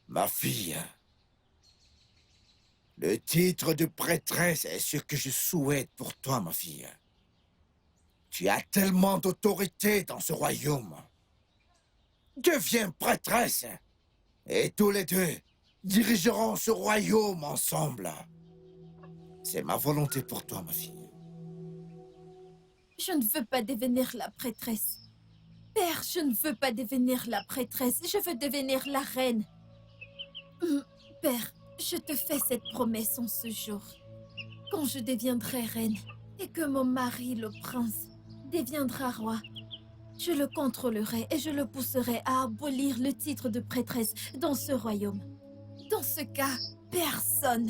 Ma fille, le titre de prêtresse est ce que je souhaite pour toi, ma fille. Tu as tellement d'autorité dans ce royaume. Deviens prêtresse et tous les deux dirigeront ce royaume ensemble. C'est ma volonté pour toi, ma fille. Je ne veux pas devenir la prêtresse. Père, je ne veux pas devenir la prêtresse. Je veux devenir la reine. Père, je te fais cette promesse en ce jour. Quand je deviendrai reine et que mon mari, le prince, deviendra roi, je le contrôlerai et je le pousserai à abolir le titre de prêtresse dans ce royaume. Dans ce cas, personne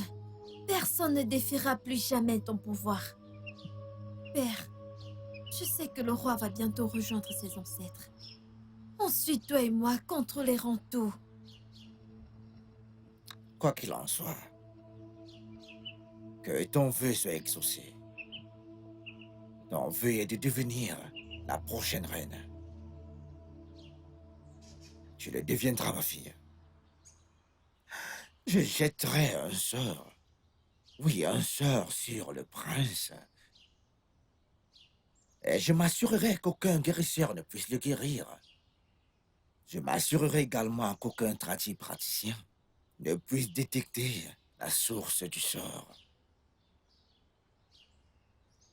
ne défiera plus jamais ton pouvoir. Père, je sais que le roi va bientôt rejoindre ses ancêtres. Ensuite, toi et moi contrôlerons tout. Quoi qu'il en soit, que ton vœu soit exaucé. Ton vœu est de devenir la prochaine reine. Tu le deviendras, ma fille. Je jetterai un sort. Oui, un sort sur le prince. Et je m'assurerai qu'aucun guérisseur ne puisse le guérir. Je m'assurerai également qu'aucun praticien ne puisse détecter la source du sort.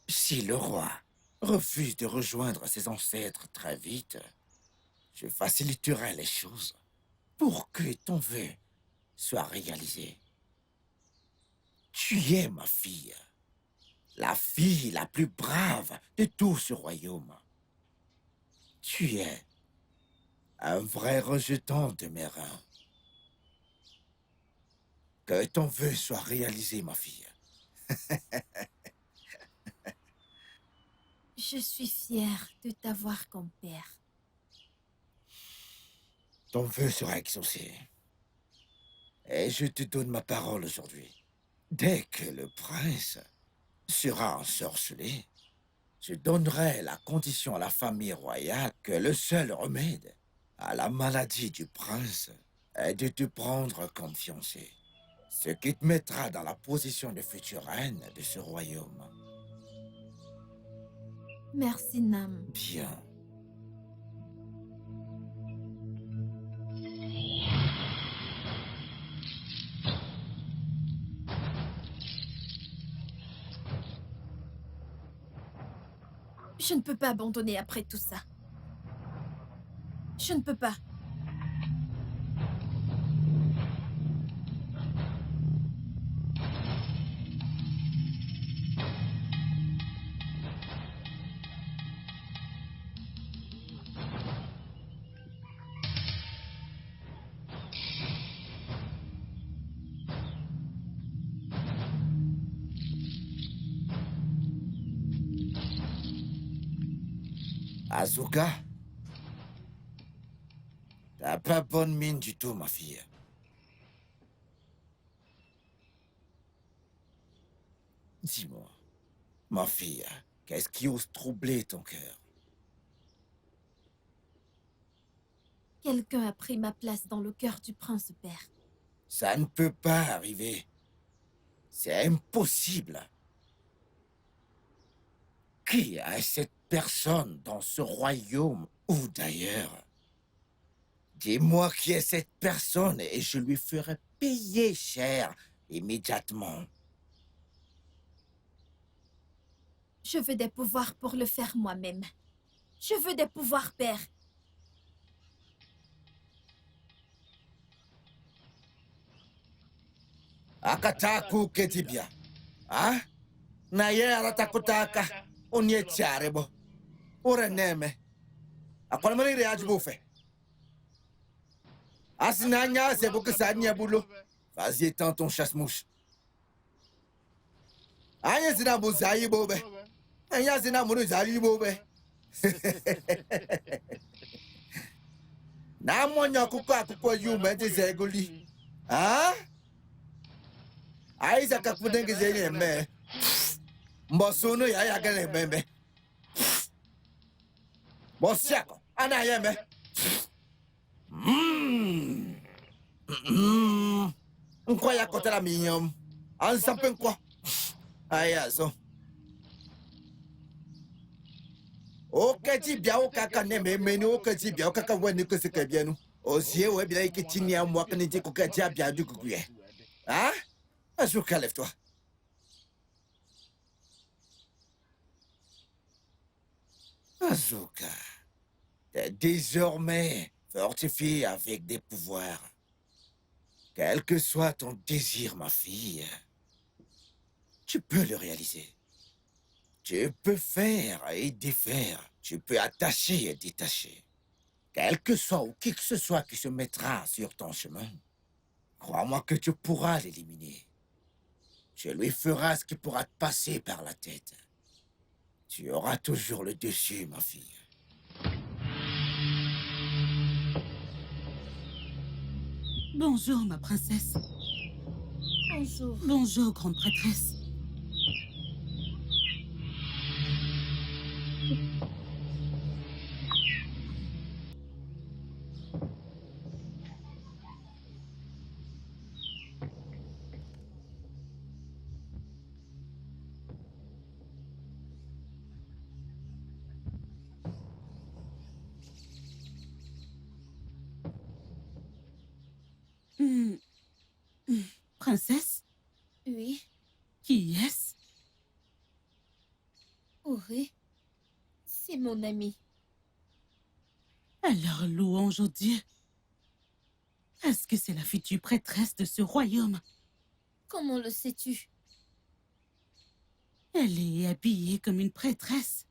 Si le roi refuse de rejoindre ses ancêtres très vite, je faciliterai les choses pour que ton vœu soit réalisé. Tu es ma fille, la fille la plus brave de tout ce royaume. Tu es un vrai rejeton de mes reins. Que ton vœu soit réalisé, ma fille. Je suis fière de t'avoir comme père. Ton vœu sera exaucé. Et je te donne ma parole aujourd'hui. Dès que le prince sera ensorcelé, je donnerai la condition à la famille royale que le seul remède à la maladie du prince est de te prendre comme fiancée. Ce qui te mettra dans la position de future reine de ce royaume. Merci, Nam. Bien. Je ne peux pas abandonner après tout ça. Je ne peux pas. Asuka, t'as pas bonne mine du tout, ma fille. Dis-moi, ma fille, qu'est-ce qui ose troubler ton cœur? Quelqu'un a pris ma place dans le cœur du prince père. Ça ne peut pas arriver. C'est impossible. Qui est cette personne dans ce royaume ou d'ailleurs? Dis-moi qui est cette personne et je lui ferai payer cher immédiatement. Je veux des pouvoirs pour le faire moi-même. Je veux des pouvoirs, père. Akataku ketibia. Ah? Na ye aratakutaka. Onye tiarebo. Ore neme. Akwala mani reaj bufe. Asinanya c'est pour que ça n'y a boulot. Vas-y, étends ton chasse-mouche. Anya zina buzayi bobe. Anya zina munu zayi bobe. Na monyo kuko yume de zegoli. Ah? Aiza kakudenge zenye me. Mbosono ya gane bembe. Bosiako, ana yeme. Nkwa ya kotara minyom. Ansampe nkwa. Ayazo. Okati bia okaka neme meni okati bia okaka wani kusika bianu. Osie we bia ikitini ya mwaka niti kukati ya bia du kukuye. Ah? Azuka, lève-toi. Azuka, t'es désormais fortifié avec des pouvoirs. Quel que soit ton désir, ma fille, tu peux le réaliser. Tu peux faire et défaire. Tu peux attacher et détacher. Quel que soit ou qui que ce soit qui se mettra sur ton chemin, crois-moi que tu pourras l'éliminer. Tu lui feras ce qui pourra te passer par la tête. Tu auras toujours le dessus, ma fille. Bonjour, ma princesse. Bonjour. Bonjour, grande prêtresse. Princesse? Oui. Qui est-ce? Auré. C'est mon ami. Alors, louange au Dieu. Est-ce que c'est la future prêtresse de ce royaume? Comment le sais-tu? Elle est habillée comme une prêtresse.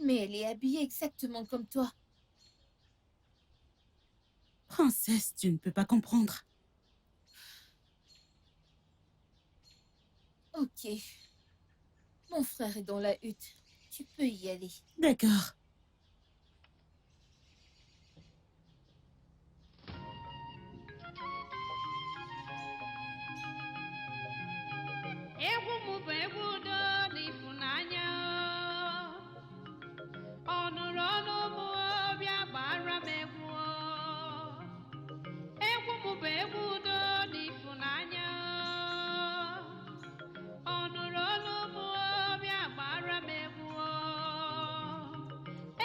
Mais elle est habillée exactement comme toi. Princesse, tu ne peux pas comprendre. Ok. Mon frère est dans la hutte. Tu peux y aller. D'accord. Egwu m bụ egwu udo na ịfụnanya. Ọ nụrụ ọnụ m bịa gbara m egwu. Egwu m bụ egwu udo na ịfụnanya. Ọ nụrụ ọnụ m bịa gbara m egwu.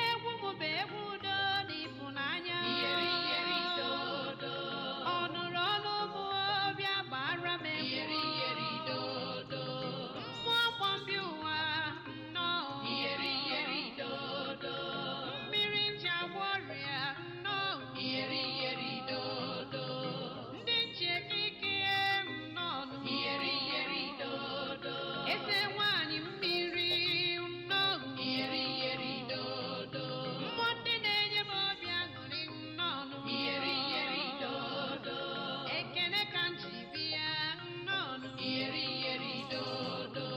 Egwu m bụ egwu udo na ịfụnanya. Iyeri iyeri dodo. Ọ nụrụ ọnụ m bịa gbara m egwu. Iyeri iyeri dodo. Mmụọ gbọmbi ụwa nnọọ. Iyeri iyeri dodo. Mmiri nji agwọ ọrịa nnọọ. Iyeri iyeri dodo. Ndị nji ekike nnọọ. Iyeri iyeri dodo. Eze nwanyị mmiri nnọọ. Iyeri iyeri dodo. Mmụọ ndị na-enye m obi aṅụrị nnọọ. Iyeri iyeri dodo. Ekele ka m ji bịa nnọọ. Iyeri iyeri dodo.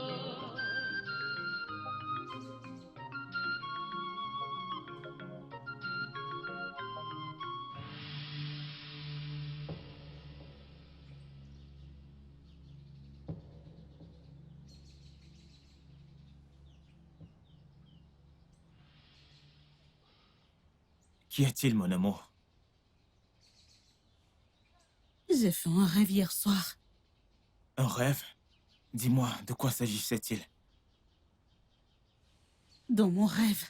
Qu'y a-t-il, mon amour? J'ai fait un rêve hier soir. Un rêve? Dis-moi, de quoi s'agissait-il? Dans mon rêve,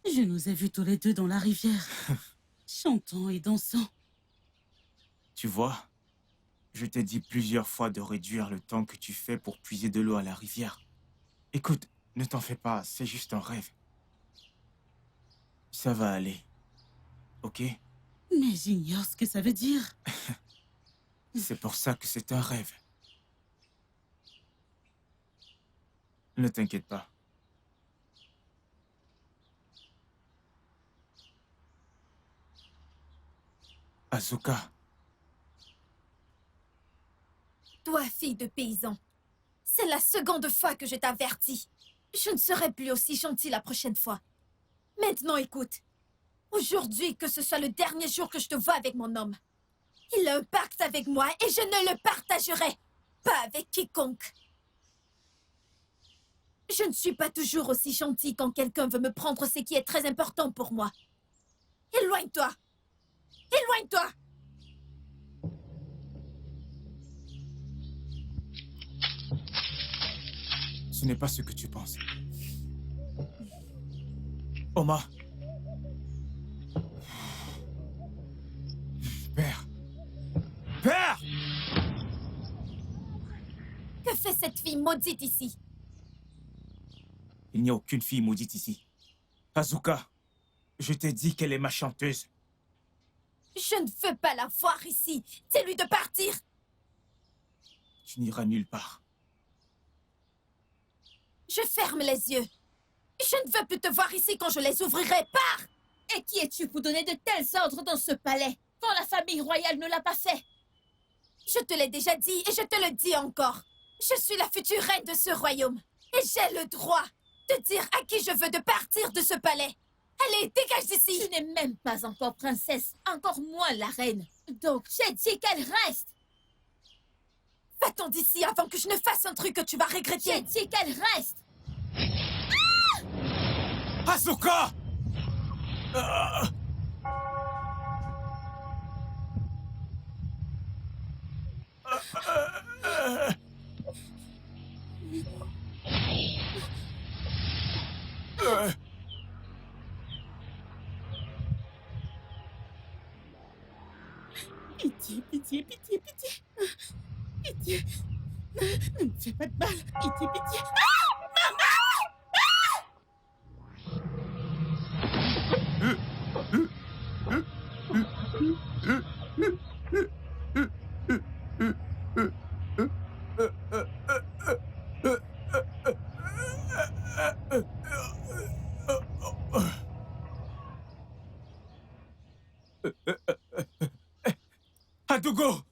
je nous ai vus tous les deux dans la rivière, chantant et dansant. Tu vois, je t'ai dit plusieurs fois de réduire le temps que tu fais pour puiser de l'eau à la rivière. Écoute, ne t'en fais pas, c'est juste un rêve. Ça va aller. Ok? Mais j'ignore ce que ça veut dire. C'est pour ça que c'est un rêve. Ne t'inquiète pas. Asuka, Toi, fille de paysan, c'est la seconde fois que je t'avertis. Je ne serai plus aussi gentille la prochaine fois. Maintenant, écoute. Aujourd'hui, que ce soit le dernier jour que je te vois avec mon homme. Il a un pacte avec moi et je ne le partagerai pas avec quiconque. Je ne suis pas toujours aussi gentille quand quelqu'un veut me prendre ce qui est très important pour moi. Éloigne-toi! Éloigne-toi! ce n'est pas ce que tu penses. Oma. Père. Père! Que fait cette fille maudite ici? Il n'y a aucune fille maudite ici. Asuka, je t'ai dit qu'elle est ma chanteuse. Je ne veux pas la voir ici. Dis-lui de partir. Tu n'iras nulle part. Je ferme les yeux. Je ne veux plus te voir ici quand je les ouvrirai. Pars! Et qui es-tu pour donner de tels ordres dans ce palais, quand la famille royale ne l'a pas fait? Je te l'ai déjà dit et je te le dis encore. Je suis la future reine de ce royaume. Et j'ai le droit de dire à qui je veux de partir de ce palais. Allez, dégage d'ici! Tu n'es même pas encore princesse, encore moins la reine. Donc, j'ai dit qu'elle reste. Va-t'en d'ici avant que je ne fasse un truc que tu vas regretter. J'ai dit qu'elle reste. Asuka! Pitié, pitié, pitié, pitié. Pitié. Ne me fais pas de mal. Pitié, pitié. Hadogo!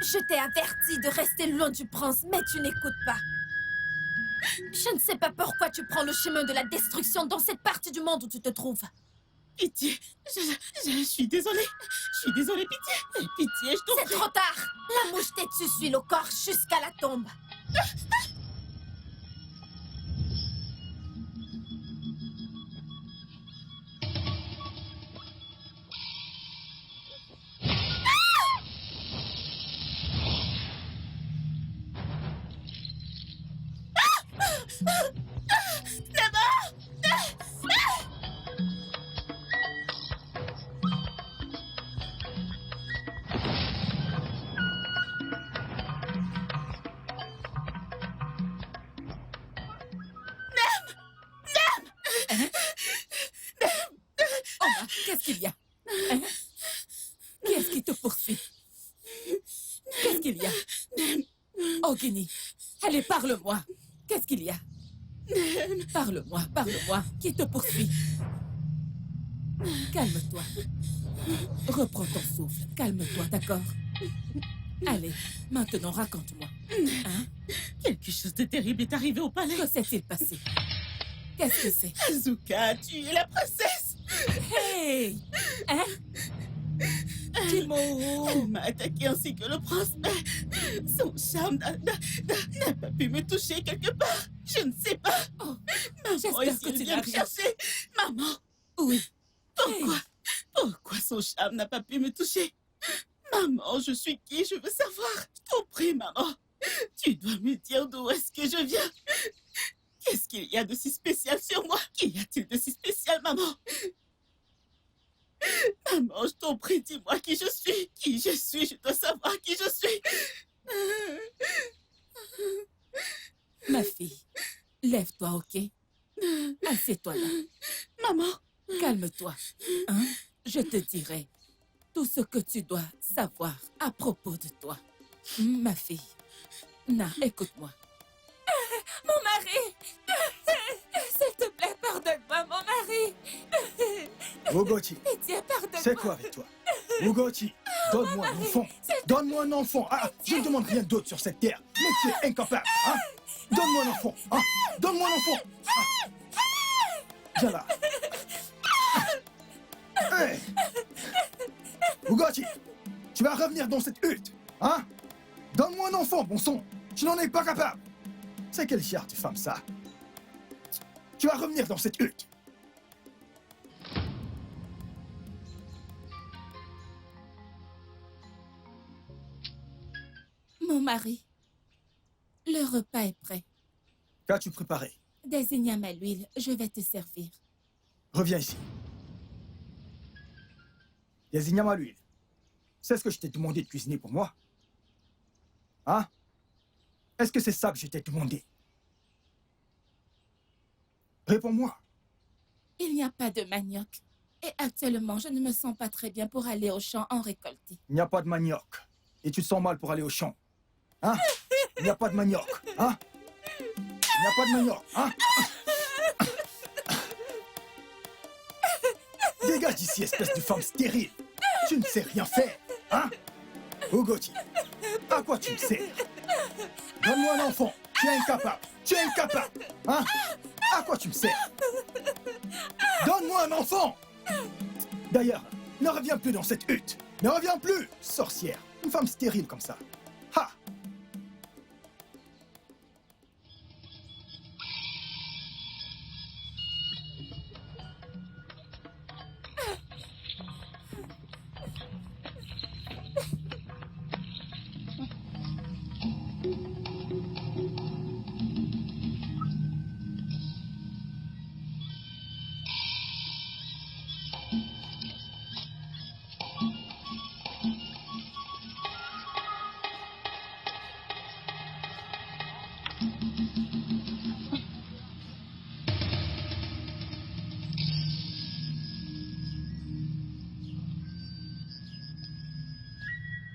Je t'ai averti de rester loin du prince, mais tu n'écoutes pas. Je ne sais pas pourquoi tu prends le chemin de la destruction dans cette partie du monde où tu te trouves. Pitié. Je suis désolée. Je suis désolée, pitié. Pitié, je t'en prie. C'est trop tard. La mouche têtue suit le corps jusqu'à la tombe. Qu'est-ce qu'il y a? Hein? Qui est-ce qui te poursuit? Qu'est-ce qu'il y a? Oh, Guinée, allez, parle-moi. Qu'est-ce qu'il y a? Parle-moi, parle-moi. Qui te poursuit? Calme-toi. Reprends ton souffle. Calme-toi, d'accord? Allez, maintenant, raconte-moi. Hein? Quelque chose de terrible est arrivé au palais. Que s'est-il passé? Qu'est-ce que c'est? Asuka, tu es la princesse. Hey! Hein? Kimoro! Elle m'a attaqué ainsi que le prince, mais son charme n'a pas pu me toucher quelque part. Je ne sais pas. Oh, Maman, j'espère que tu vient n'as me rien. chercher. Maman, Oui. pourquoi? Pourquoi son charme n'a pas pu me toucher? Maman, je suis qui? Je veux savoir. Je t'en prie, maman. Tu dois me dire d'où est-ce que je viens. Qu'est-ce qu'il y a de si spécial sur moi? Qu'y a-t-il de si spécial, maman? Maman, je t'en prie, dis-moi qui je suis. Qui je suis, je dois savoir qui je suis. Ma fille, lève-toi, ok? Assieds-toi là. Maman. Calme-toi. Hein? Je te dirai tout ce que tu dois savoir à propos de toi. Ma fille. Na, écoute-moi. Mon mari! S'il te plaît, pardonne-moi, mon mari! Ugochi, Pitié, pardonne-moi! c'est quoi avec toi? Ugochi, donne-moi un enfant. Donne-moi un enfant. Ah, je ne demande rien d'autre sur cette terre. Mais tu es incapable. Hein? Donne-moi un enfant. Hein? Donne-moi un enfant. Ah. Viens là. Hey. Ugochi, tu vas revenir dans cette hutte. Hein? Donne-moi un enfant, bon sang. Tu n'en es pas capable. C'est quel genre de femme, ça? Tu vas revenir dans cette hutte. Mon mari, le repas est prêt. Qu'as-tu préparé? Des ignames à l'huile, je vais te servir. Reviens ici. Des ignames à l'huile. C'est ce que je t'ai demandé de cuisiner pour moi? Hein? Est-ce que c'est ça que je t'ai demandé? Réponds-moi. Il n'y a pas de manioc. Et actuellement, je ne me sens pas très bien pour aller au champ en récolter. Il n'y a pas de manioc. Et tu te sens mal pour aller au champ. Hein? Il n'y a pas de manioc. Hein? Il n'y a pas de manioc. Hein? Dégage d'ici, espèce de femme stérile. Tu ne sais rien faire. Hein? Ugochi, à quoi tu me sers? Donne-moi un enfant. Tu es incapable. Tu es incapable. Hein? À quoi tu me sers? Donne-moi un enfant. D'ailleurs, ne reviens plus dans cette hutte. Ne reviens plus, sorcière. Une femme stérile comme ça. Ha!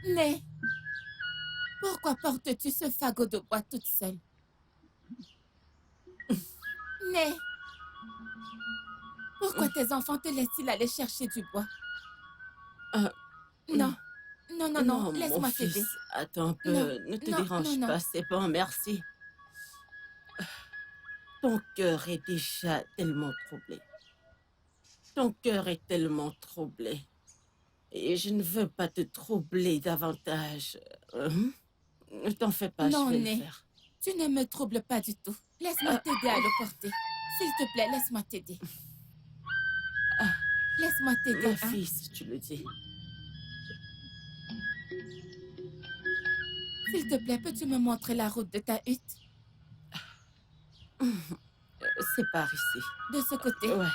Né, pourquoi portes-tu ce fagot de bois toute seule? Né, pourquoi tes enfants te laissent-ils aller chercher du bois? Non, non, laisse-moi mon fils, t'aider. attends un peu, Non, ne te non, dérange non, non. pas, c'est bon, merci. Ton cœur est déjà tellement troublé. Ton cœur est tellement troublé. Et je ne veux pas te troubler davantage. Ne t'en fais pas, Non, je vais Né, le faire. tu ne me troubles pas du tout. Laisse-moi t'aider à le porter. S'il te plaît, laisse-moi t'aider. Laisse-moi t'aider. Ma hein. fille, si tu le dis. S'il te plaît, peux-tu me montrer la route de ta hutte? C'est par ici. De ce côté? Ouais.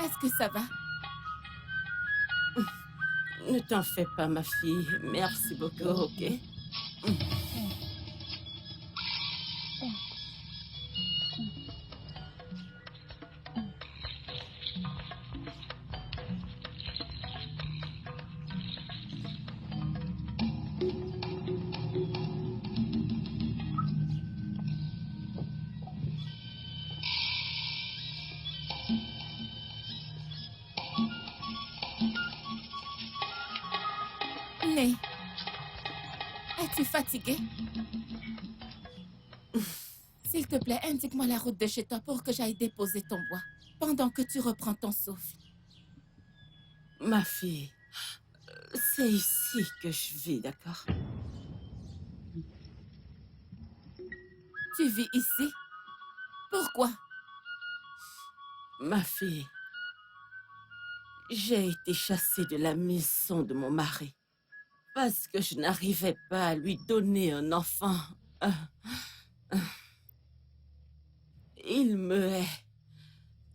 Est-ce que ça va? Ne t'en fais pas, ma fille. Merci beaucoup, ok? Né, es-tu fatigué? S'il te plaît, indique-moi la route de chez toi pour que j'aille déposer ton bois, pendant que tu reprends ton souffle. Ma fille, c'est ici que je vis, d'accord? Tu vis ici? Pourquoi? Ma fille, j'ai été chassée de la maison de mon mari parce que je n'arrivais pas à lui donner un enfant. Il me hait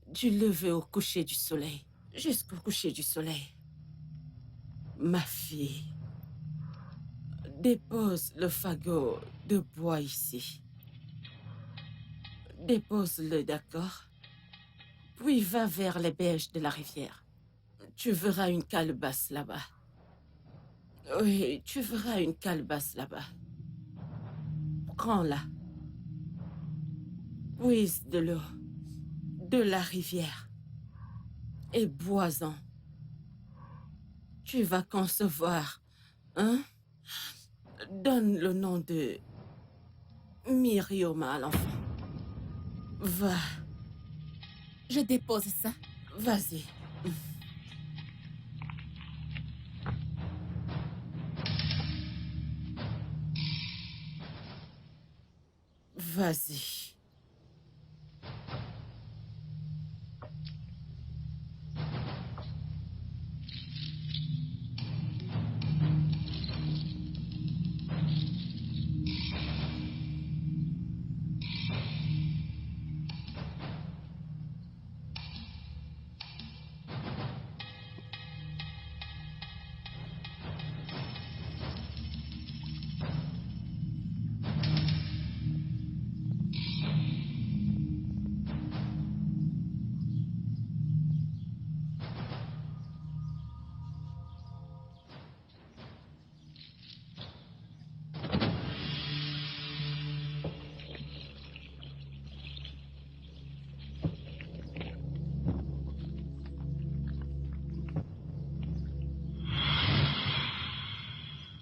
du lever au coucher du soleil, jusqu'au coucher du soleil. Ma fille, dépose le fagot de bois ici. Dépose-le, d'accord? Puis va vers les berges de la rivière. Tu verras une calebasse là-bas. Oui, tu verras une calebasse là-bas. Prends-la. Puise de l'eau de la rivière et bois-en. Tu vas concevoir, hein? Donne le nom de Myrioma à l'enfant. Va. Je dépose ça. Vas-y. Vas-y.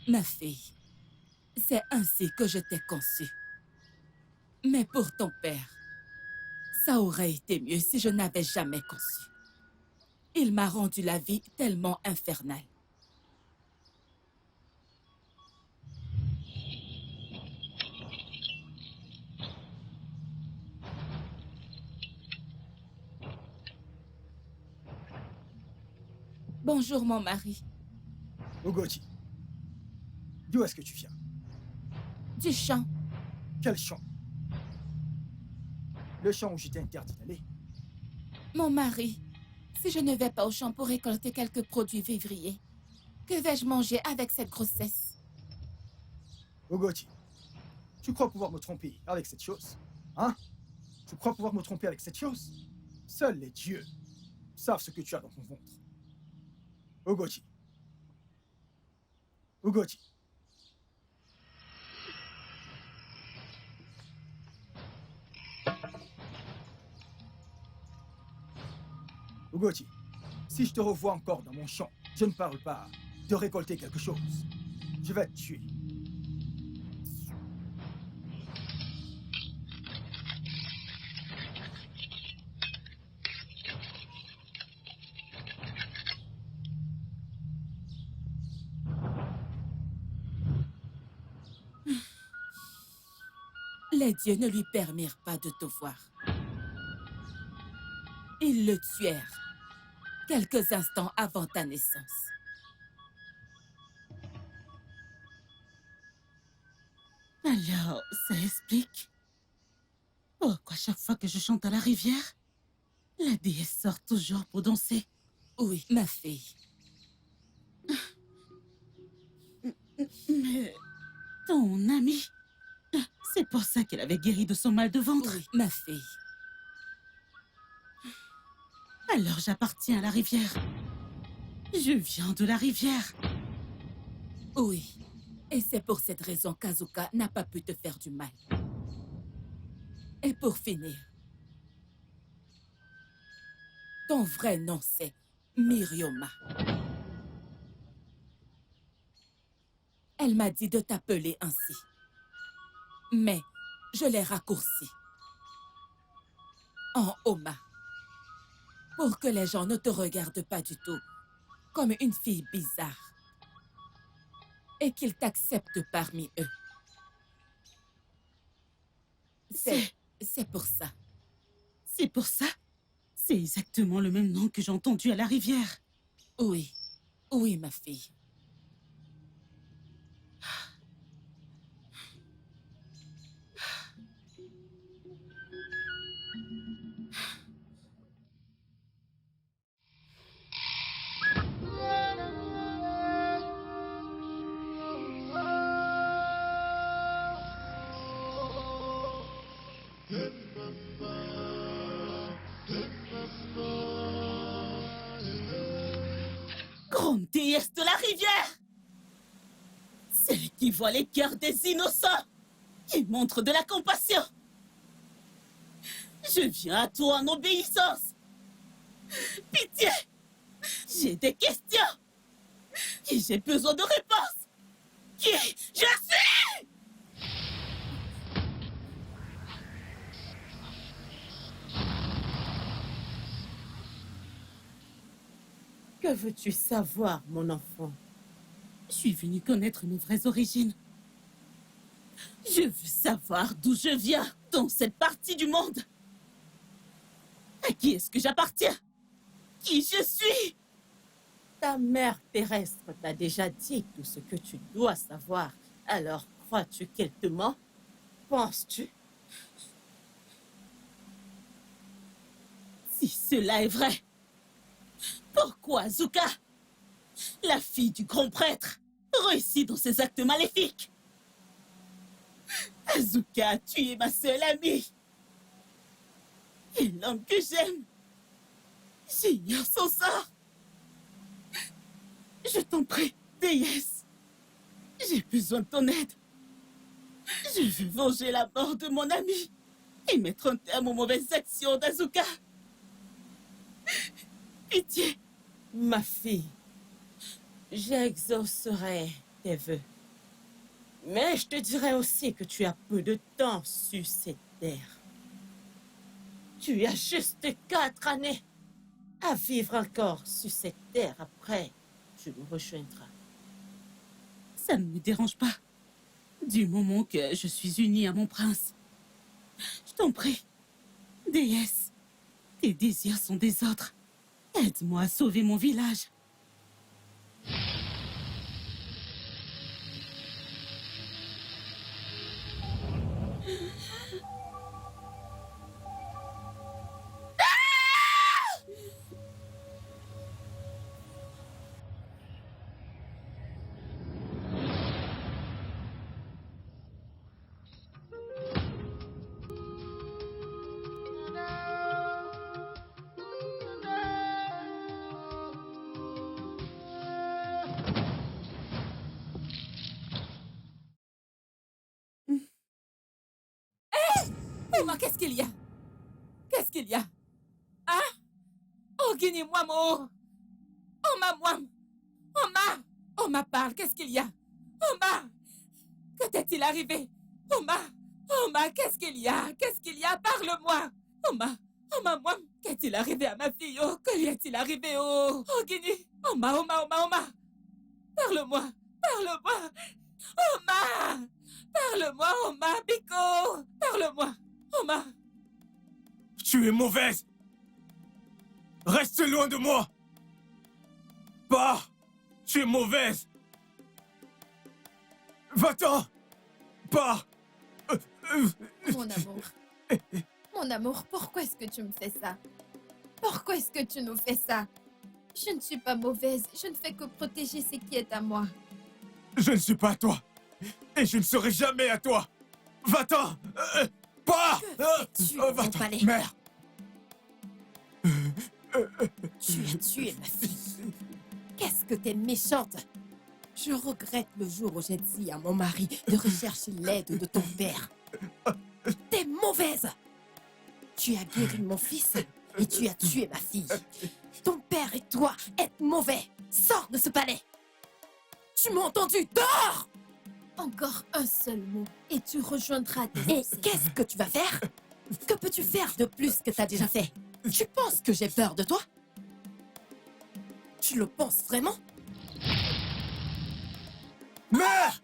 Ma fille, c'est ainsi que je t'ai conçue. Mais pour ton père, ça aurait été mieux si je n'avais jamais conçu. Il m'a rendu la vie tellement infernale. Bonjour, mon mari. Ugoti, d'où est-ce que tu viens? Du champ. Quel champ? Le champ où j'étais interdit d'aller. Mon mari, si je ne vais pas au champ pour récolter quelques produits vivriers, que vais-je manger avec cette grossesse? Ugoti, tu crois pouvoir me tromper avec cette chose? Hein? Tu crois pouvoir me tromper avec cette chose? Seuls les dieux savent ce que tu as dans ton ventre. Ugoti. Ugoti. Ugoti, si je te revois encore dans mon champ, je ne parle pas de récolter quelque chose. Je vais te tuer. Les dieux ne lui permirent pas de te voir. Ils le tuèrent quelques instants avant ta naissance. Alors, ça explique pourquoi chaque fois que je chante à la rivière, la déesse sort toujours pour danser. Oui, ma fille. Mais ton amie, c'est pour ça qu'elle avait guéri de son mal de ventre. Oui, ma fille. Alors j'appartiens à la rivière. Je viens de la rivière. Oui. Et c'est pour cette raison qu'Azuka n'a pas pu te faire du mal. Et pour finir, ton vrai nom c'est Myrioma. Elle m'a dit de t'appeler ainsi. Mais je l'ai raccourci en Oma. Pour que les gens ne te regardent pas du tout comme une fille bizarre. Et qu'ils t'acceptent parmi eux. C'est pour ça. C'est pour ça? C'est exactement le même nom que j'ai entendu à la rivière. Oui. Oui, ma fille. la rivière. Celle qui voit les cœurs des innocents, qui montre de la compassion. Je viens à toi en obéissance. Pitié, j'ai des questions. Et j'ai besoin de réponses. Qui je suis? Que veux-tu savoir, mon enfant? Je suis venue connaître mes vraies origines. Je veux savoir d'où je viens dans cette partie du monde. À qui est-ce que j'appartiens? Qui je suis? Ta mère terrestre t'a déjà dit tout ce que tu dois savoir. Alors, crois-tu qu'elle te ment? Penses-tu? Si cela est vrai, pourquoi Azuka, la fille du grand prêtre, réussit dans ses actes maléfiques? Azuka, tu es ma seule amie. Et l'homme que j'aime, j'ignore son sort. Je t'en prie, déesse, j'ai besoin de ton aide. Je veux venger la mort de mon ami et mettre un terme aux mauvaises actions d'Azuka. Pitié. Ma fille, j'exaucerai tes vœux. Mais je te dirai aussi que tu as peu de temps sur cette terre. Tu as juste 4 années à vivre encore sur cette terre. Après, tu me rejoindras. Ça ne me dérange pas. Du moment que je suis unie à mon prince. Je t'en prie, déesse, tes désirs sont des autres. Aide-moi à sauver mon village. Oma, qu'est-ce qu'il y a? Qu'est-ce qu'il y a? Hein? Oh, Guinée-moi, moi. Oma, moi. Oma! Oma, parle, qu'est-ce qu'il y a? Oma! Que t'est-il arrivé? Oma! Oma, qu'est-ce qu'il y a? Qu'est-ce qu'il y a? Parle-moi! Oma! Oma, moi! Qu'est-il arrivé à ma fille? Oh, que lui est-il arrivé? Oh! Oh, Guinée! Oma, Oma, Oma, Oma! Parle-moi! Parle-moi! Oma! Parle-moi, Oma, Biko! Parle-moi! Oma! Tu es mauvaise. Reste loin de moi. Pars. Tu es mauvaise. Va-t'en. Pars. Mon amour. Mon amour, pourquoi est-ce que tu me fais ça? Pourquoi est-ce que tu nous fais ça? Je ne suis pas mauvaise. Je ne fais que protéger ce qui est à moi. Je ne suis pas à toi. Et je ne serai jamais à toi. Va-t'en. Pars. Que fais-tu dans mon palais? Mère. Tu as tué ma fille. Qu'est-ce que t'es méchante? Je regrette le jour où j'ai dit à mon mari de rechercher l'aide de ton père. T'es mauvaise. Tu as guéri mon fils et tu as tué ma fille. Ton père et toi êtes mauvais. Sors de ce palais. Tu m'as entendu? Dors! Encore un seul mot et tu rejoindras tes Et qu'est-ce que tu vas faire? Que peux-tu faire de plus que t'as déjà fait? Tu penses que j'ai peur de toi? Tu le penses vraiment? Mère!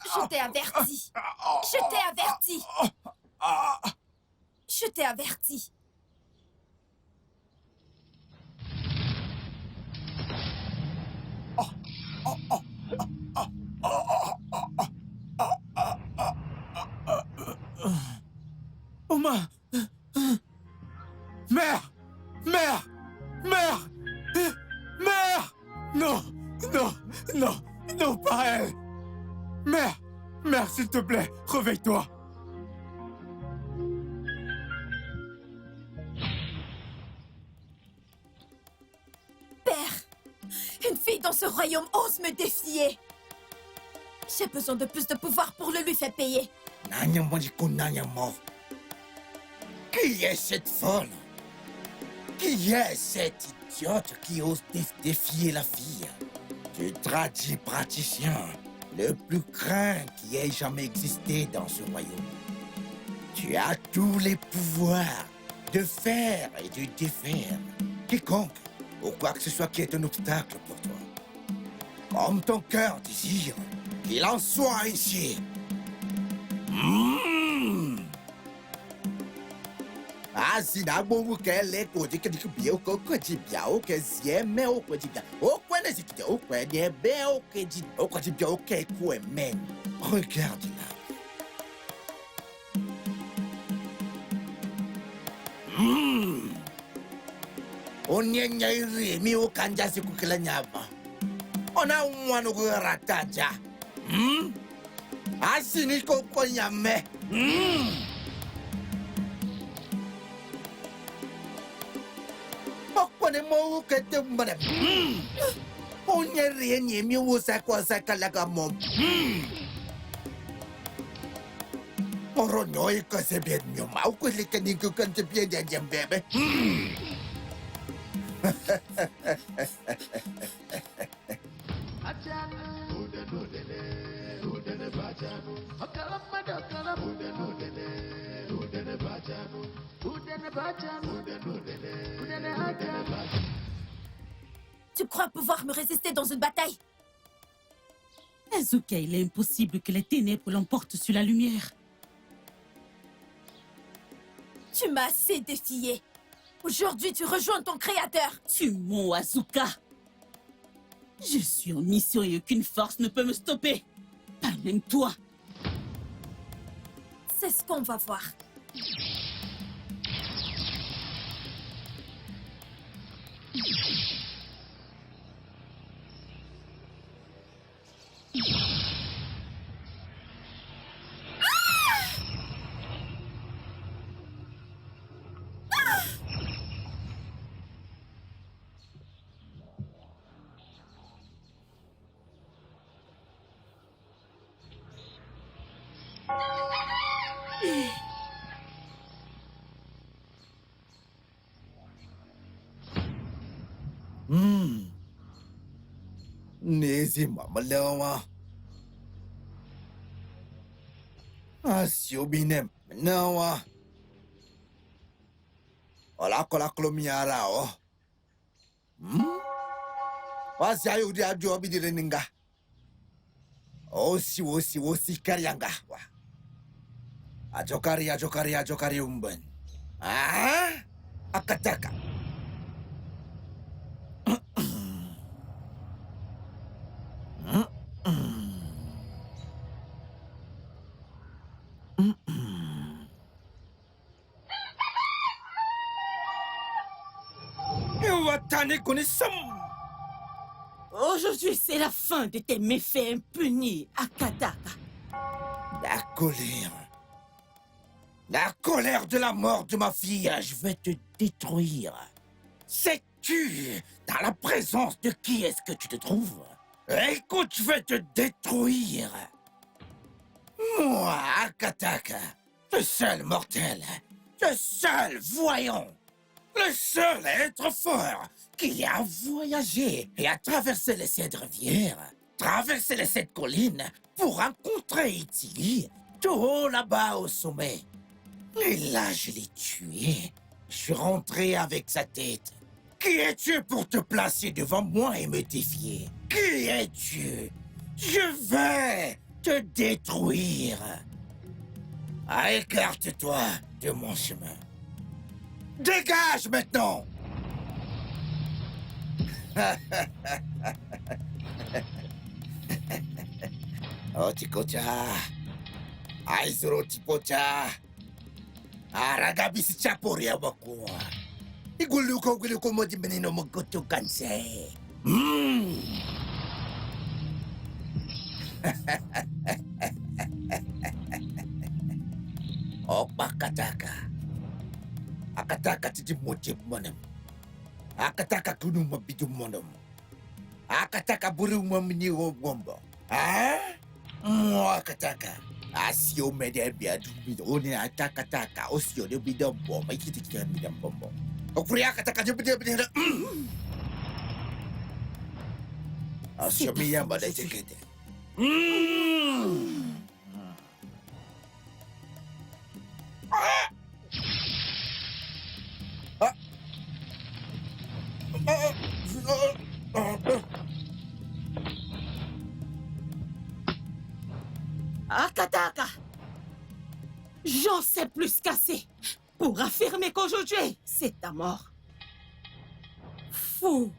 Je t'ai averti. Je t'ai averti. Je t'ai averti. Oma! Mère! Mère! Mère! Mère! Non! Non! Non! Non, pas elle! Mère! Mère, s'il te plaît, réveille-toi! Père, une fille dans ce royaume ose me défier. J'ai besoin de plus de pouvoir pour le lui faire payer. Qui est cette folle? Qui est cette idiote qui ose défier la fille du praticien le plus craint qui ait jamais existé dans ce royaume? Tu as tous les pouvoirs de faire et de défaire quiconque ou quoi que ce soit qui est un obstacle pour toi. Comme ton cœur désire, qu'il en soit ainsi. Asina bobu kele ko dike bi o ko ji bia o ke zie me o ko ji bia o ko na zikite o ko de be o ke ji o ko ji bia o ke ko e men. Regarde là. Onyenya iri mi o kanja siku kila nyama. Ona mwana ko rataja. Asini ko ko nyame. Pokone mo kete mbare. Onye rienye mi usa kwa sakalaga mom. Oronyo iko se bien mi mau ko lika ni ko kan te bien de jambebe. Tu crois pouvoir me résister dans une bataille? Azuka, il est impossible que les ténèbres l'emportent sur la lumière. Tu m'as assez défié. Aujourd'hui, tu rejoins ton créateur. Tu mens, Azuka. Je suis en mission et aucune force ne peut me stopper. Pas même toi. C'est ce qu'on va voir. Nezi mamalawa. Asiobinem nawa. Ola kola klomiara o. Wasi ayo di ajo bidire ninga. Osi karyanga. Ajokari umben. Ah? Akataka. Aujourd'hui, c'est la fin de tes méfaits impunis, Akataka. La colère. La colère de la mort de ma fille, je vais te détruire. Sais-tu dans la présence de qui est-ce que tu te trouves? Écoute, je vais te détruire. Moi, Akataka, le seul mortel, le seul voyant, le seul être fort qui a voyagé et a traversé les 7 rivières, traversé les 7 collines pour rencontrer Italy, tout haut là-bas au sommet. Et là, je l'ai tué. Je suis rentré avec sa tête. Qui es-tu pour te placer devant moi et me défier? Qui es-tu? Je vais te détruire. Écarte-toi de mon chemin. Dégage maintenant. Otikocha. Aizuro tipocha. Aragabisi chapori abakua. Iguluko modi menino mogoto kanse. Akataka. Akataka titi moche monam. Akataka kunu mabidu monam. Akataka buru mamini wombo. Akataka. Asio medebia du one atakataka. Osio de bidombo. Makiti kia bidombo. Okuri akataka jubide. Asio miyamba da tekete. Akataka! J'en sais plus qu'assez pour affirmer qu'aujourd'hui, c'est ta mort. Fou!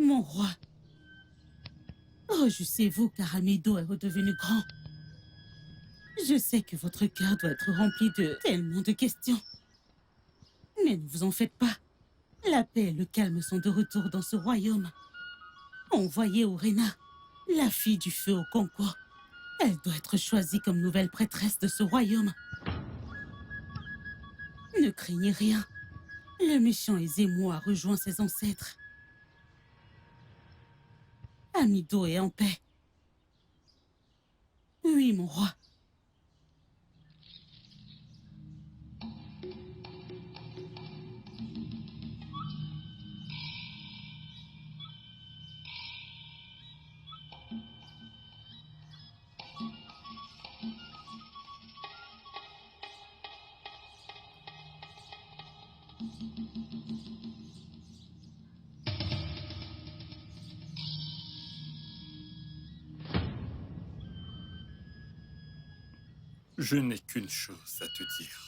Mon roi, réjouissez-vous car Amido est redevenu grand. Je sais que votre cœur doit être rempli de tellement de questions. Mais ne vous en faites pas. La paix et le calme sont de retour dans ce royaume. Envoyez Orena, la fille du feu au concours. Elle doit être choisie comme nouvelle prêtresse de ce royaume. Ne craignez rien. Le méchant Ezemo a rejoint ses ancêtres. Amido est en paix. Oui, mon roi. Je n'ai qu'une chose à te dire.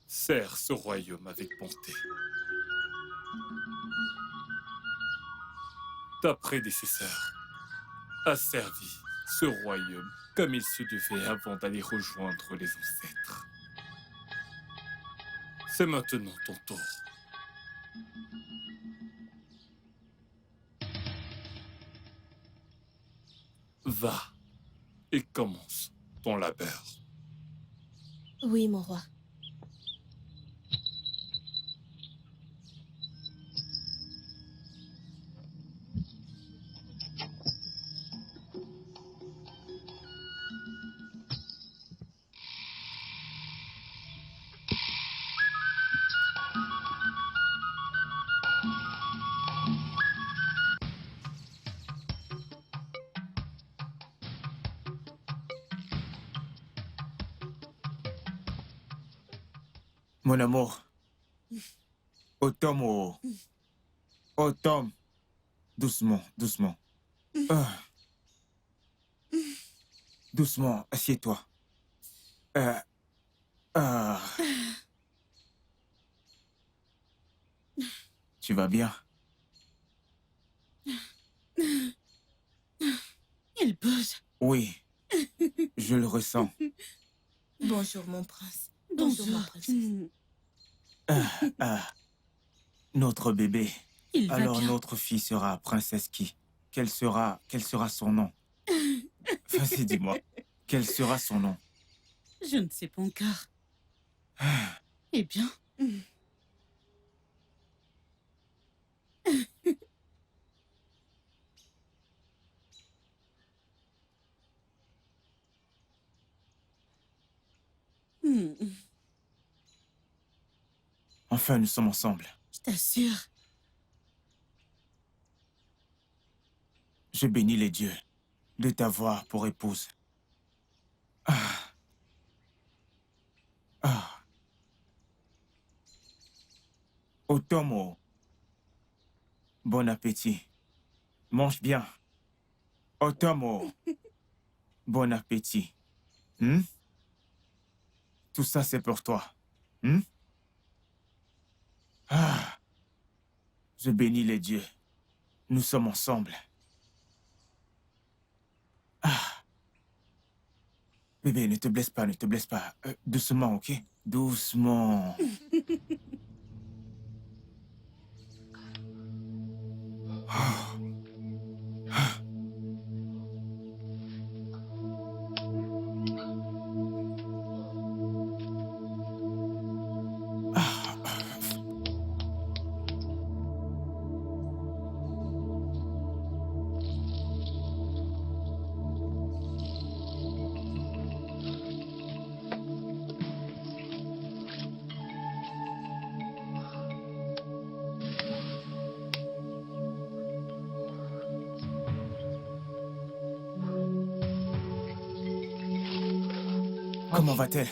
Sers ce royaume avec bonté. Ta prédécesseur a servi ce royaume comme il se devait avant d'aller rejoindre les ancêtres. C'est maintenant ton tour. Va et commence ton labeur. Oui, mon roi. Mon amour. Automne, Automne. Doucement, doucement. Doucement, assieds-toi. Tu vas bien? Il bouge. Oui, je le ressens. Bonjour, mon prince. Bonjour. Ma princesse. Notre bébé. Il va Alors bien. notre fille sera princesse qui? Quel sera son nom? Vas-y, dis-moi. Quel sera son nom? Je ne sais pas encore. Eh bien... Enfin, nous sommes ensemble. Je t'assure. Je bénis les dieux de t'avoir pour épouse. Otomo, bon appétit. Mange bien. Otomo, bon appétit. Tout ça, c'est pour toi. Je bénis les dieux. Nous sommes ensemble. Bébé, ne te blesse pas, ne te blesse pas. Doucement, ok? Doucement. Comment va-t-elle?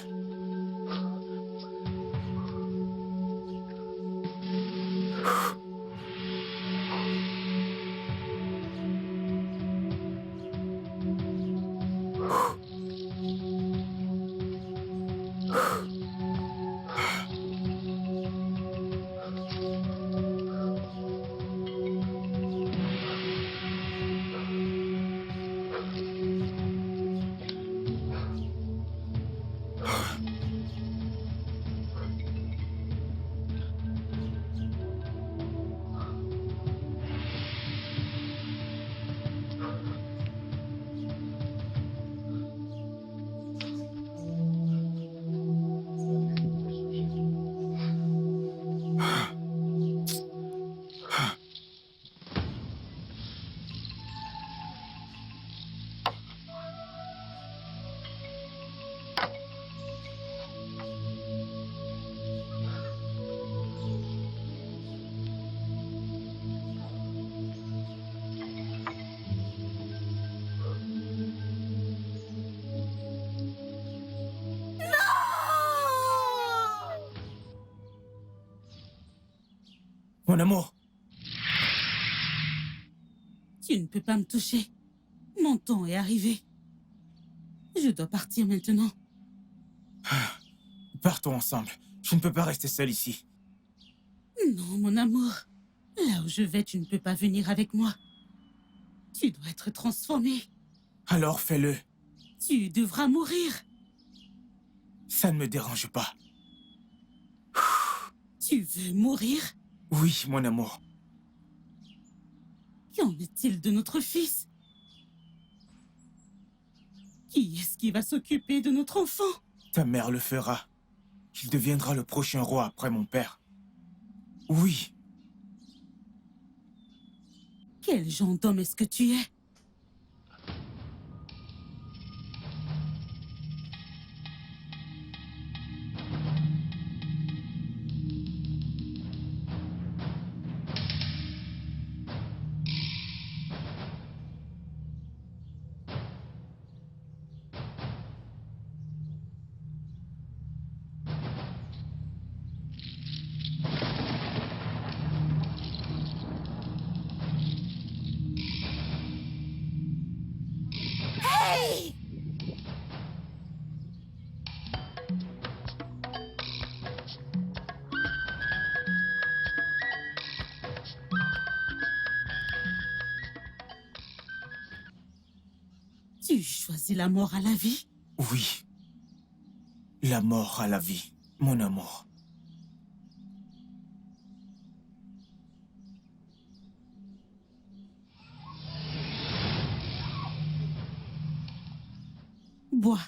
Mon amour. Tu ne peux pas me toucher. Mon temps est arrivé. Je dois partir maintenant. Partons ensemble. Je ne peux pas rester seul ici. Non, mon amour. Là où je vais, tu ne peux pas venir avec moi. Tu dois être transformé. Alors fais-le. Tu devras mourir. Ça ne me dérange pas. Tu veux mourir? Oui, mon amour. Qu'en est-il de notre fils? Qui est-ce qui va s'occuper de notre enfant? Ta mère le fera. Il deviendra le prochain roi après mon père. Oui. Quel genre d'homme est-ce que tu es? Tu choisis la mort à la vie? Oui. La mort à la vie, mon amour. Bois.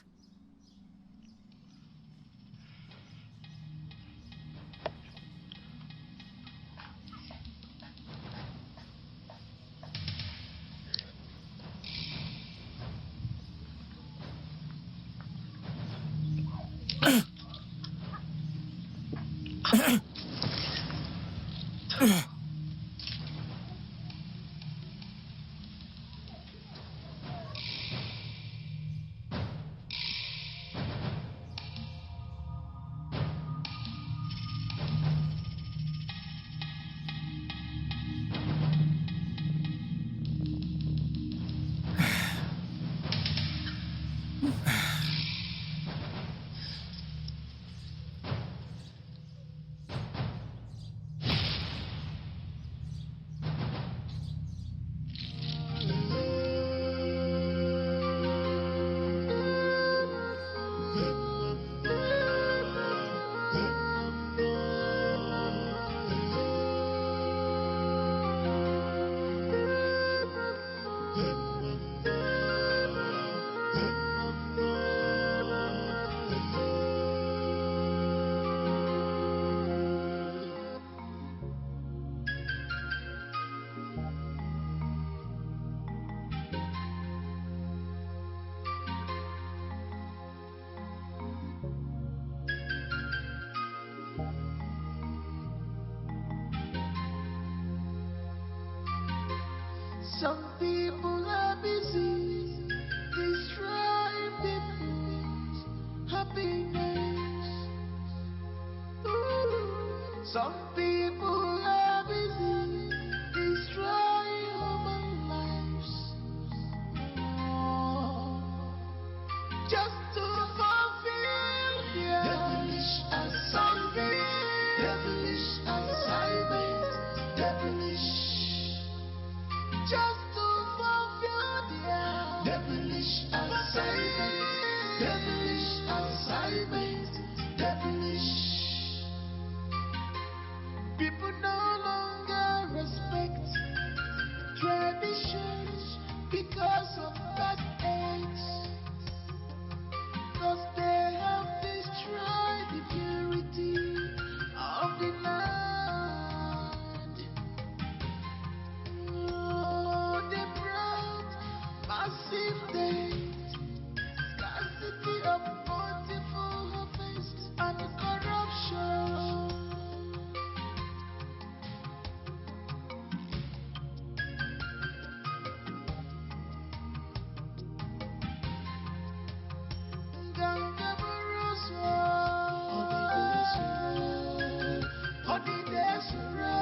Some people are busy destroying people's happiness. Ooh. Some people are busy destroying human lives. Oh. Just to fulfill their devilish assignment. Devilish assignment. Devilish. Just to fulfill their devilish assignment, devilish assignment, devilish. People no longer respect traditions because of backaches, because they have destroyed the purity of the land. Massive days, scarcity of bountiful harvest and corruption. Gangaburuso, Odidesura,